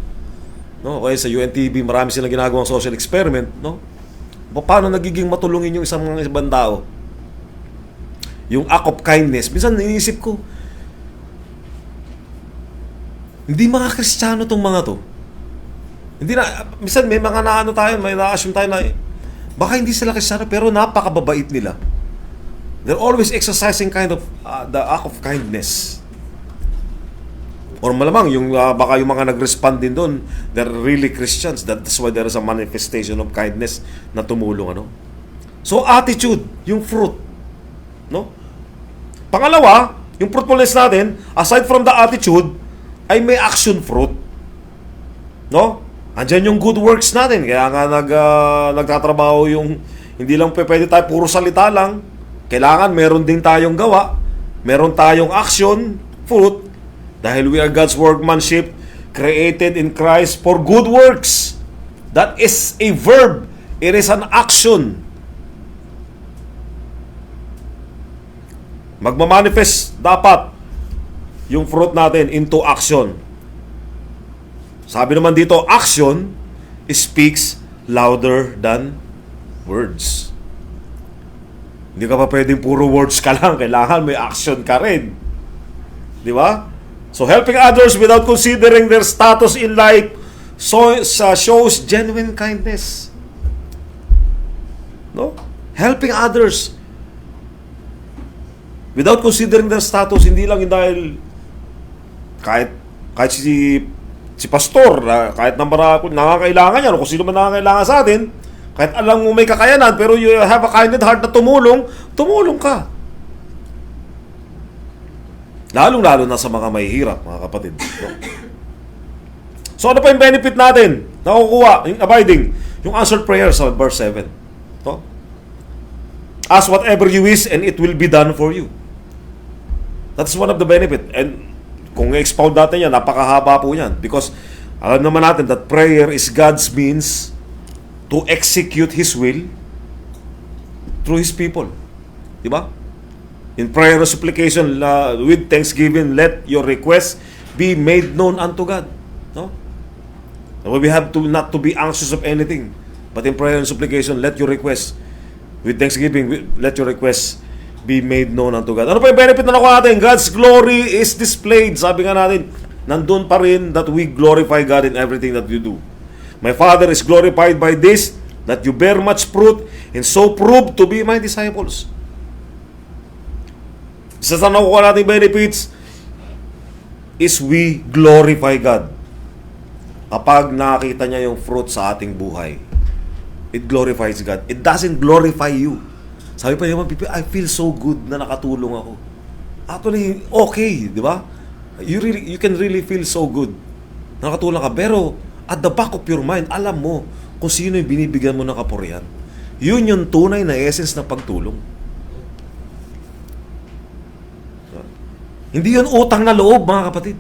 No, okay, sa UNTV marami silang ginagawang social experiment, no? Paano nagiging matulungin yung ibang tao? Yung act of kindness. Minsan iniisip ko, hindi mga Kristiyano tong mga to. Hindi na, minsan may mga may na-assume tayo na baka hindi sila Kristiyano pero napakababait nila. They're always exercising kind of the act of kindness. Or malamang baka yung mga nag-respond din doon, they're really Christians. That's why there is a manifestation of kindness na tumulong, So attitude, yung fruit, no? Pangalawa, yung fruitfulness natin, aside from the attitude, ay may action fruit, no? Andiyan yung good works natin. Kaya nga nagtatrabaho yung hindi lang pwede tayo puro salita lang. Kailangan meron din tayong gawa, meron tayong action fruit. Dahil we are God's workmanship, created in Christ for good works. That is a verb. It is an action. Magmamanifest dapat yung fruit natin into action. Sabi naman dito, action speaks louder than words. Hindi ka pa pwedeng puro words ka lang. Kailangan may action ka rin. Di ba? So, helping others without considering their status in life shows genuine kindness. No? Helping others without considering their status, hindi lang dahil kahit si pastor, kahit na nakakailangan yan, o kung sino man nakakailangan sa atin, kahit alam mo may kakayanan, pero you have a kind heart na tumulong ka. Lalong-lalo na sa mga mahihirap, mga kapatid. No? So, ano pa yung benefit natin? Nakukuha, yung abiding, yung answered prayer sa verse 7. No? Ask whatever you wish and it will be done for you. That's one of the benefit. And kung i-expound natin yan, napakahaba po yan. Because alam naman natin that prayer is God's means to execute His will through His people. Diba? In prayer and supplication, with thanksgiving, let your requests be made known unto God. No? We have to not to be anxious of anything. But in prayer and supplication, let your requests, with thanksgiving, let your requests be made known unto God. Ano pa yung benefit na nakuha natin? God's glory is displayed. Sabi nga natin, nandun pa rin that we glorify God in everything that you do. My Father is glorified by this, that you bear much fruit, and so prove to be my disciples. Isa sa nakuha natin benefits is we glorify God. Kapag nakita niya yung fruit sa ating buhay, it glorifies God. It doesn't glorify you. Sabi pa naman, I feel so good na nakatulong ako. Actually, okay, di ba? You can really feel so good na nakatulong ka. Pero, at the back of your mind, alam mo kung sino yung binibigyan mo ng kapurihan. Yun yung tunay na essence ng pagtulong. Hindi yun utang na loob, mga kapatid.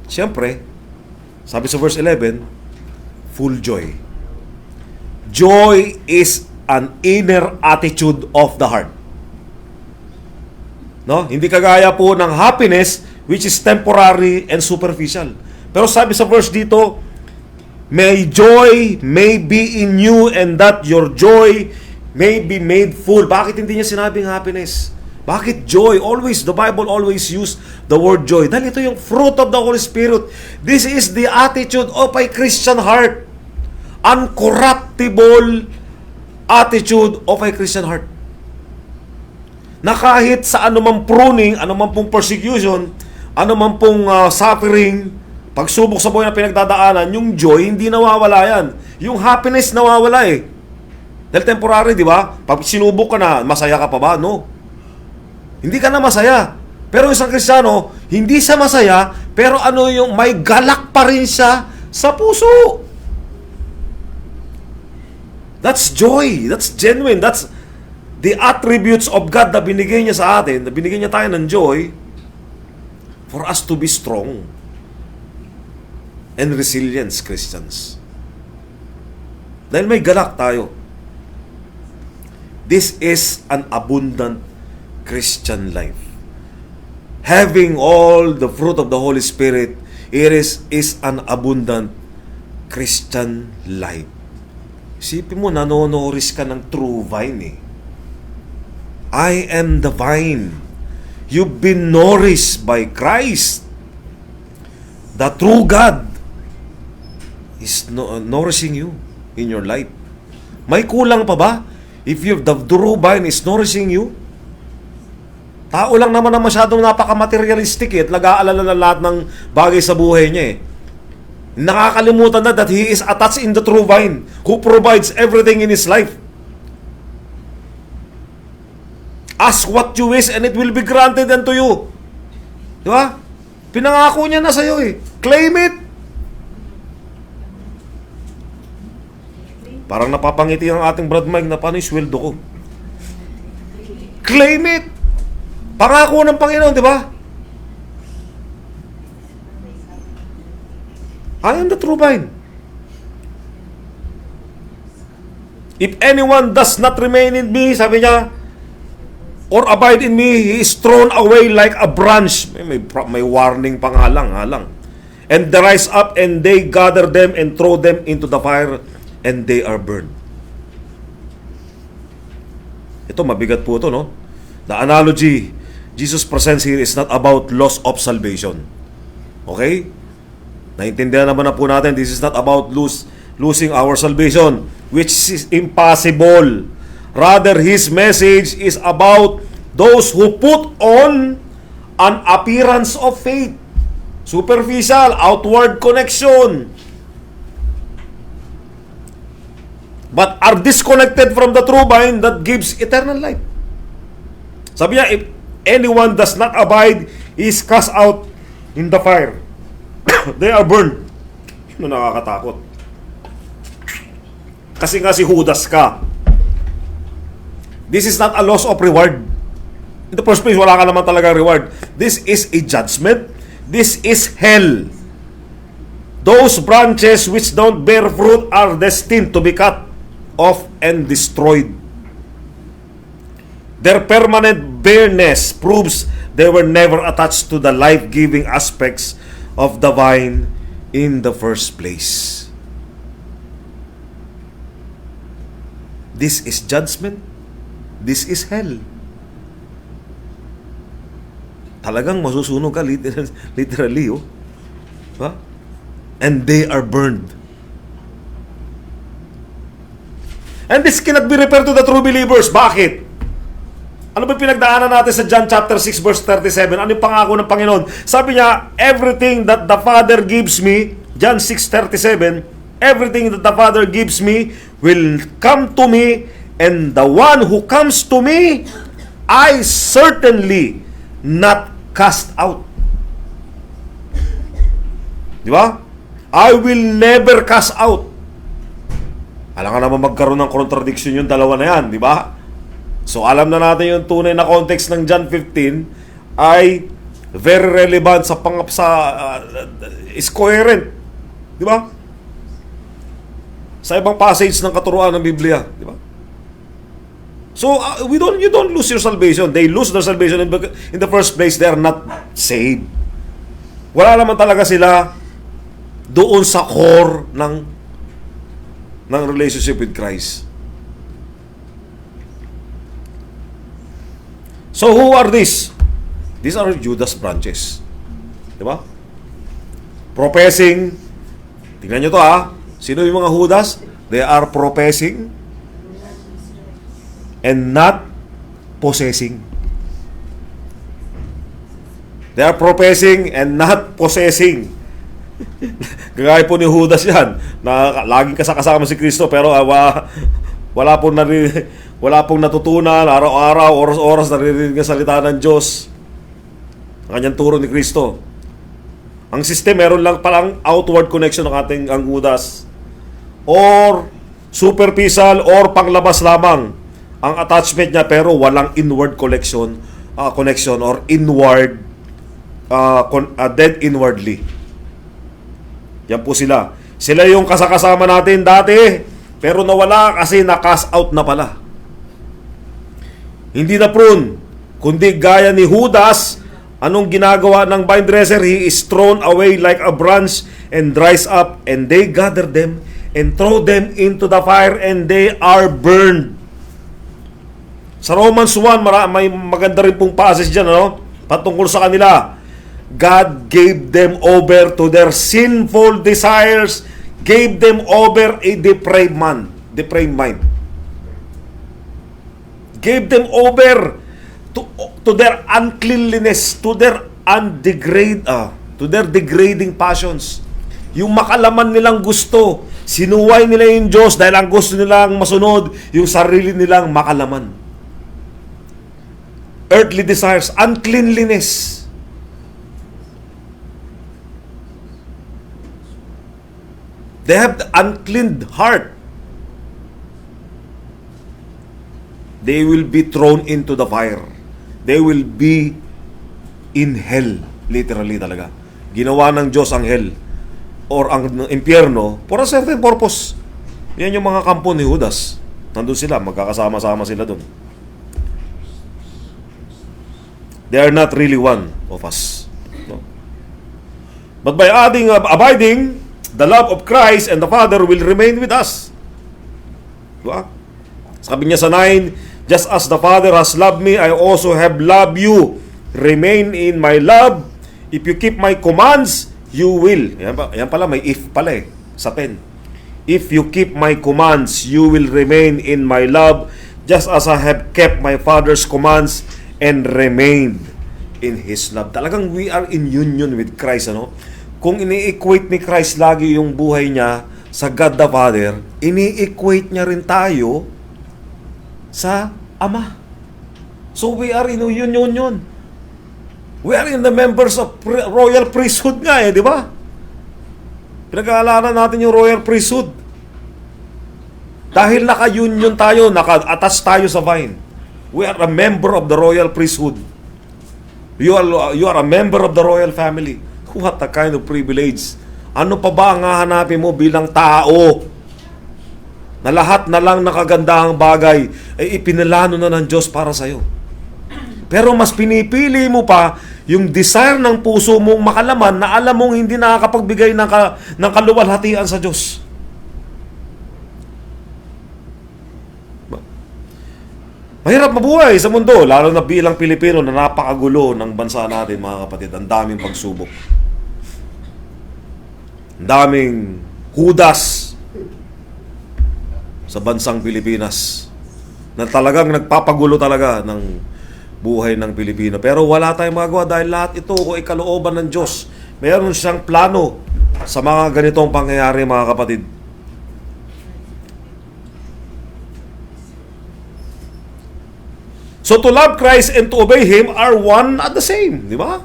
Siyempre, sabi sa verse 11, full joy. Joy is an inner attitude of the heart. No? Hindi kagaya po ng happiness which is temporary and superficial. Pero sabi sa verse dito, may joy may be in you and that your joy may be made full. Bakit hindi niya sinabing happiness? Bakit joy? Always, the Bible always use the word joy. Dahil ito yung fruit of the Holy Spirit. This is the attitude of a Christian heart. Uncorruptible attitude of a Christian heart. Na kahit sa anumang pruning, anumang pong persecution, anumang pong suffering, pagsubok sa buhay na pinagdadaanan, yung joy, hindi nawawala yan. Yung happiness nawawala eh. Dahil temporary, di ba? Pag sinubok ka na, masaya ka pa ba? No. Hindi ka na masaya. Pero isang Kristiyano, hindi siya masaya, pero yung may galak pa rin siya sa puso. That's joy. That's genuine. That's the attributes of God na binigay niya sa atin, na binigay niya tayo ng joy for us to be strong and resilient Christians. Dahil may galak tayo. This is an abundant Christian life. Having all the fruit of the Holy Spirit, it is an abundant Christian life. Isipin mo, nanonoris ka ng true vine eh. I am the vine. You've been nourished by Christ. The true God is nourishing you in your life. May kulang pa ba? If the true vine is nourishing you, tao lang naman na masyadong napaka-materialistic at nag-aalala na lahat ng bagay sa buhay niya eh. Nakakalimutan na that he is attached in the true vine who provides everything in his life. Ask what you wish and it will be granted unto you. Di ba? Pinangako niya na sa'yo eh. Claim it. Parang napapangiti ang ating Brad Mike na paano yung sweldo ko. Claim it. Pangako ng Panginoon, di ba? I am the true vine. If anyone does not remain in me, sabi niya, or abide in me, he is thrown away like a branch. May warning pa nga lang, and they rise up, and they gather them and throw them into the fire, and they are burned. Ito, mabigat po ito, no? The analogy Jesus presents here is not about loss of salvation. Okay? Naintindihan naman na po natin, this is not about losing our salvation, which is impossible. Rather, His message is about those who put on an appearance of faith. Superficial, outward connection, but are disconnected from the true vine that gives eternal life. Sabi niya, if anyone does not abide, is cast out in the fire. They are burned. Ano nakakatakot? Kasi nga si Judas ka. This is not a loss of reward. In the first place, wala ka naman talaga reward. This is a judgment. This is hell. Those branches which don't bear fruit are destined to be cut off and destroyed. Their permanent bareness proves they were never attached to the life-giving aspects of the vine in the first place. This is judgment. This is hell. Talagang masusunog ka literally, oh. Huh? And they are burned. And this cannot be referred to the true believers. Bakit? Ano ba pinagdaanan natin sa John chapter 6 verse 37? Ano yung pangako ng Panginoon? Sabi niya, everything that the Father gives me, John 6:37, everything that the Father gives me will come to me, and the one who comes to me, I certainly not cast out. Di ba? I will never cast out. Alam ka naman magkaroon ng contradiction yung dalawa na yan, di ba? So alam na natin yung tunay na context ng John 15 ay very relevant sa is coherent, di ba? Sa ibang passage ng katuruan ng Biblia, di ba? So you don't lose your salvation. They lose their salvation in the first place. They are not saved. Wala naman talaga sila doon sa core ng relationship with Christ. So who are these? These are Judas branches. Di ba? Professing. Tingnan nyo to, ha. Sino yung mga Judas? They are professing and not possessing. They are professing and not possessing. Gagaya po ni Judas yan, na laging kasama si Kristo, pero wala pong natutunan, araw-araw, oras-oras naririnig ang salita ng Diyos, ang kanyang turo ni Kristo. Ang system, meron lang palang outward connection ng ating ang Judas, or superficial or panglabas lamang ang attachment niya, pero walang inward connection or inward dead inwardly. Yan po sila. Sila yung kasama natin dati, pero nawala kasi na-cast out na pala. Hindi na prune, kundi gaya ni Judas. Anong ginagawa ng vine dresser? He is thrown away like a branch and dries up, and they gather them and throw them into the fire, and they are burned. Sa Romans 1, may maganda rin pong passage dyan, no? Patungkol sa kanila. God gave them over to their sinful desires, gave them over a depraved mind. Gave them over to their uncleanliness, to their degrading passions. Yung makalaman nilang gusto, sinuway nila yung Diyos dahil ang gusto nilang masunod yung sarili nilang makalaman. Earthly desires, uncleanliness. They have the unclean heart. They will be thrown into the fire. They will be in hell. Literally talaga. Ginawa ng Diyos ang hell or ang impyerno for a certain purpose. Yan yung mga kampo ni Judas. Nandun sila, magkakasama-sama sila dun. They are not really one of us. No? But by abiding, the love of Christ and the Father will remain with us. Diba? Sabi niya sa 9, just as the Father has loved me, I also have loved you. Remain in my love. If you keep my commands, you will. Yan pala, may if pala sa 10. If you keep my commands, you will remain in my love, just as I have kept my Father's commands and remained in His love. Talagang we are in union with Christ, ano? Kung ini-equate ni Christ lagi yung buhay niya sa God the Father, ini-equate niya rin tayo sa Ama. So we are in union. We are in the members of royal priesthood nga di ba? Pinag-aalanan natin yung royal priesthood. Dahil naka-union tayo, naka-attach tayo sa vine. We are a member of the royal priesthood. You are a member of the royal family. What a kind of privilege. Ano pa ba ang hahanapin mo bilang tao? Na lahat na lang nakagandahang bagay ay ipinalano na ng Diyos para sa'yo. Pero mas pinipili mo pa yung desire ng puso mong makalaman na alam mong hindi nakakapagbigay ng kaluwalhatian sa Diyos. Mahirap mabuhay sa mundo, lalo na bilang Pilipino na napakagulo ng bansa natin, mga kapatid. Ang daming pagsubok. Ang daming hudas sa bansang Pilipinas na talagang nagpapagulo talaga ng buhay ng Pilipino. Pero wala tayong magawa dahil lahat ito ay kalooban ng Diyos. Mayroon siyang plano sa mga ganitong pangyayari, mga kapatid. So to love Christ and to obey Him are one at the same. Di ba?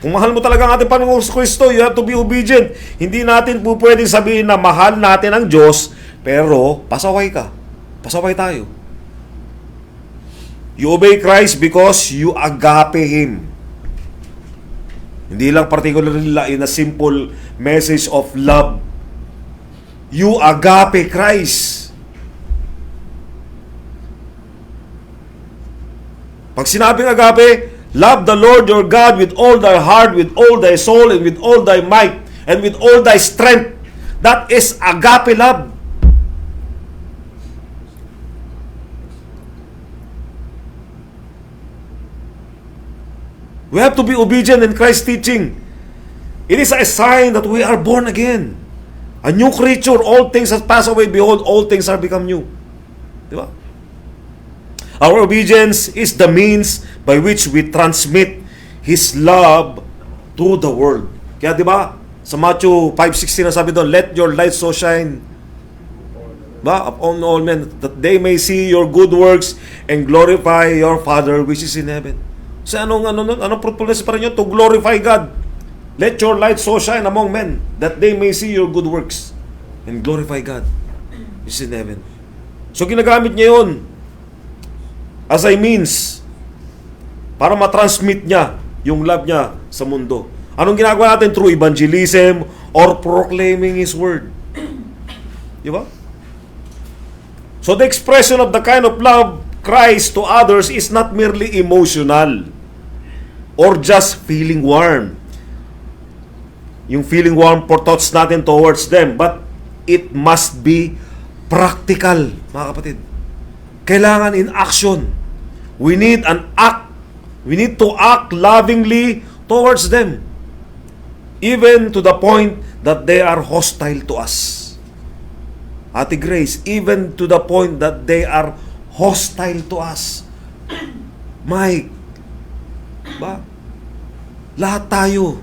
Kung mahal mo talaga ang ating Panginoong Kristo, you have to be obedient. Hindi natin po pwedeng sabihin na mahal natin ang Diyos, pero pasaway ka. Pasaway tayo. You obey Christ because you agape Him. Hindi lang particularly in a simple message of love. You agape Christ. Pag sinabing agape, love the Lord your God with all thy heart, with all thy soul, and with all thy might, and with all thy strength. That is agape love. We have to be obedient in Christ's teaching. It is a sign that we are born again. A new creature, all things have passed away, behold, all things are become new. Di ba? Our obedience is the means by which we transmit His love to the world. Kaya di ba, sa Matthew 5:16 na sabi doon, let your light so shine upon all men, that they may see your good works and glorify your Father which is in heaven. So anong fruitfulness pa rin yun? To glorify God. Let your light so shine among men, that they may see your good works and glorify God which is in heaven. So ginagamit niya yun as a means para matransmit niya yung love niya sa mundo. Anong ginagawa natin? Through evangelism or proclaiming His word. Di ba? So the expression of the kind of love Christ to others is not merely emotional or just feeling warm. Yung feeling warm for thoughts natin towards them, but it must be practical, mga kapatid. Kailangan in action. We need an act. We need to act lovingly towards them, even to the point that they are hostile to us. Ate Grace, even to the point that they are hostile to us. Mike, ba? Lahat tayo.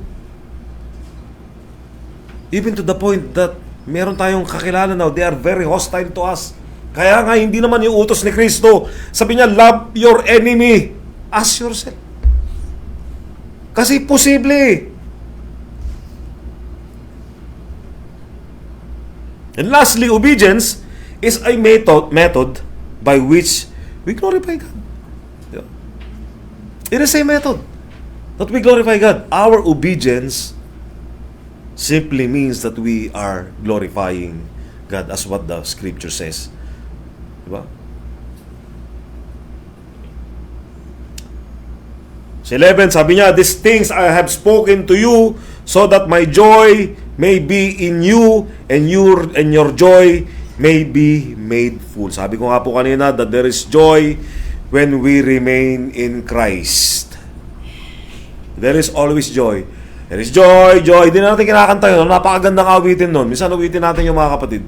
Even to the point that meron tayong kakilala now, they are very hostile to us. Kaya nga, hindi naman yung utos ni Kristo. Sabi niya, love your enemy as yourself. Kasi posible. And lastly, obedience is a method by which we glorify God. It is a method that we glorify God. Our obedience simply means that we are glorifying God, as what the scripture says. Diba? Sa 11, sabi niya, "These things I have spoken to you so that my joy may be in you and your joy may be made full." Sabi ko nga po kanina that there is joy when we remain in Christ. There is always joy. There is joy, joy. Hindi na natin kinakanta yun. Napakagandang awitin nun. Minsan awitin natin yung mga kapatid.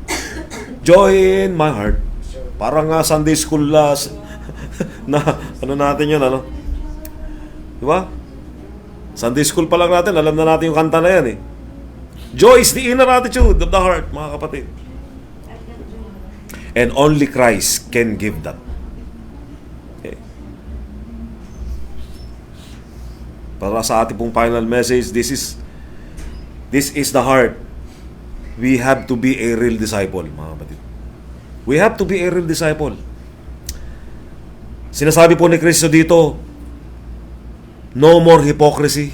Joy in my heart. Parang Sunday school na ano natin yun, ano? Diba? Sunday school pa lang natin, alam na natin yung kanta na yan eh. Joy is the inner attitude of the heart, mga kapatid. And only Christ can give that. Okay. Para sa ating pong final message, this is the heart. We have to be a real disciple, mga kapatid. We have to be a real disciple. Sinasabi po ni Kristo dito, no more hypocrisy.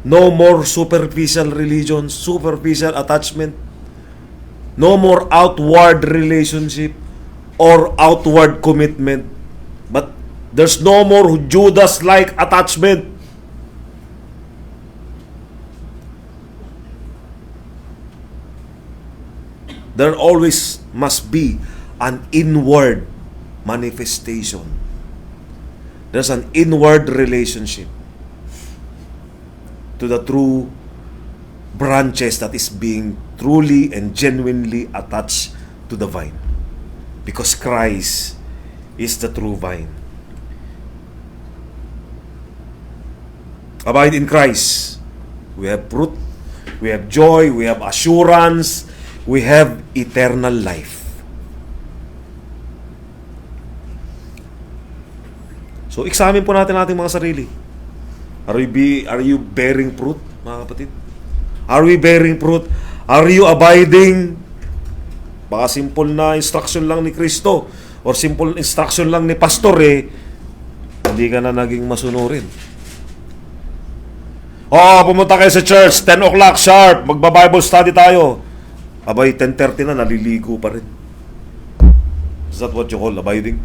No more superficial religion, superficial attachment. No more outward relationship or outward commitment. But there's no more Judas-like attachment. There always must be an inward manifestation. There's an inward relationship to the true branches that is being truly and genuinely attached to the vine. Because Christ is the true vine. Abide in Christ. We have fruit, we have joy, we have assurance, we have eternal life. So, examine po natin ating mga sarili. Are you bearing fruit, mga kapatid? Are we bearing fruit? Are you abiding? Baka simple na instruction lang ni Kristo or simple instruction lang ni pastor hindi ka na naging masunurin. Pumunta kayo sa church, 10 o'clock sharp, magba-Bible study tayo. Abay, 10:30 na, naliligo pa rin. Is that what you call abiding?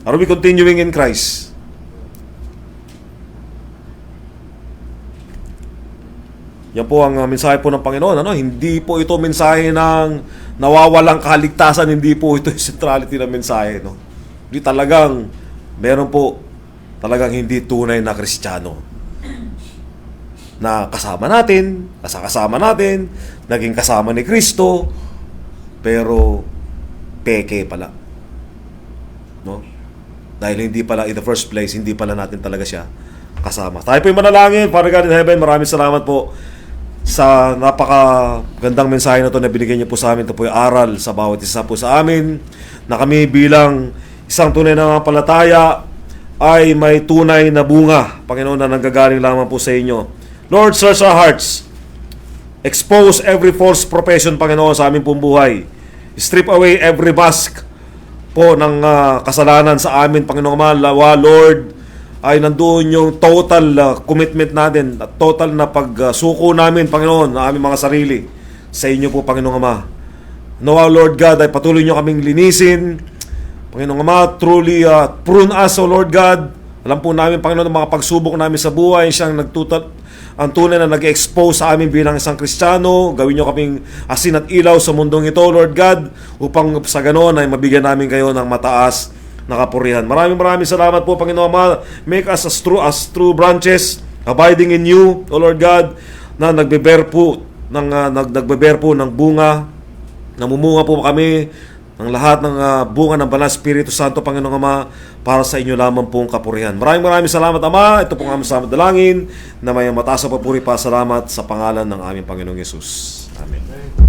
Are we continuing in Christ? Yan po ang mensahe po ng Panginoon. Hindi po ito mensahe ng nawawalang kaligtasan. Hindi po ito yung centrality ng mensahe. Hindi talagang, meron po talagang hindi tunay na Kristiyano. Na kasama natin, naging kasama ni Kristo, pero peke pala. No? Dahil hindi pala, in the first place, hindi pala natin talaga siya kasama. Tayo po yung manalangin. Father God in heaven, maraming salamat po sa napakagandang mensahe na ito na binigyan niyo po sa amin. Ito po yung aral sa bawat isa po sa amin, na kami bilang isang tunay na palataya ay may tunay na bunga, Panginoon, na nanggagaling lamang po sa inyo. Lord, search our hearts. Expose every false profession, Panginoon, sa aming pong buhay. Strip away every mask po ng kasalanan sa amin, Panginoong Ama. Lord, ay nandoon yung total commitment natin, total na pagsuko namin, Panginoon, na aming mga sarili sa inyo po, Panginoong Ama. Nawa, Lord God, ay patuloy nyo kaming linisin, Panginoong Ama. Truly prune us, O Lord God. Alam po namin, Panginoon, ang mga pagsubok namin sa buhay, siyang ang tunay na nag-expose sa amin bilang isang Kristiyano. Gawin nyo kaming asin at ilaw sa mundong ito, Lord God, upang sa ganoon ay mabigyan namin kayo ng mataas na kapurihan. Maraming salamat po, Panginoon Ama. Make us as true branches, abiding in you, O Lord God, na nagbe-bear po ng bunga. Namumunga po kami ng lahat ng bunga ng Banal Espiritu Santo, Panginoong Ama, para sa inyo lamang pong kapurihan. Maraming salamat, Ama. Ito pong aming salamat dalangin na may mataas na papuri pa. Salamat sa pangalan ng aming Panginoong Yesus. Amen.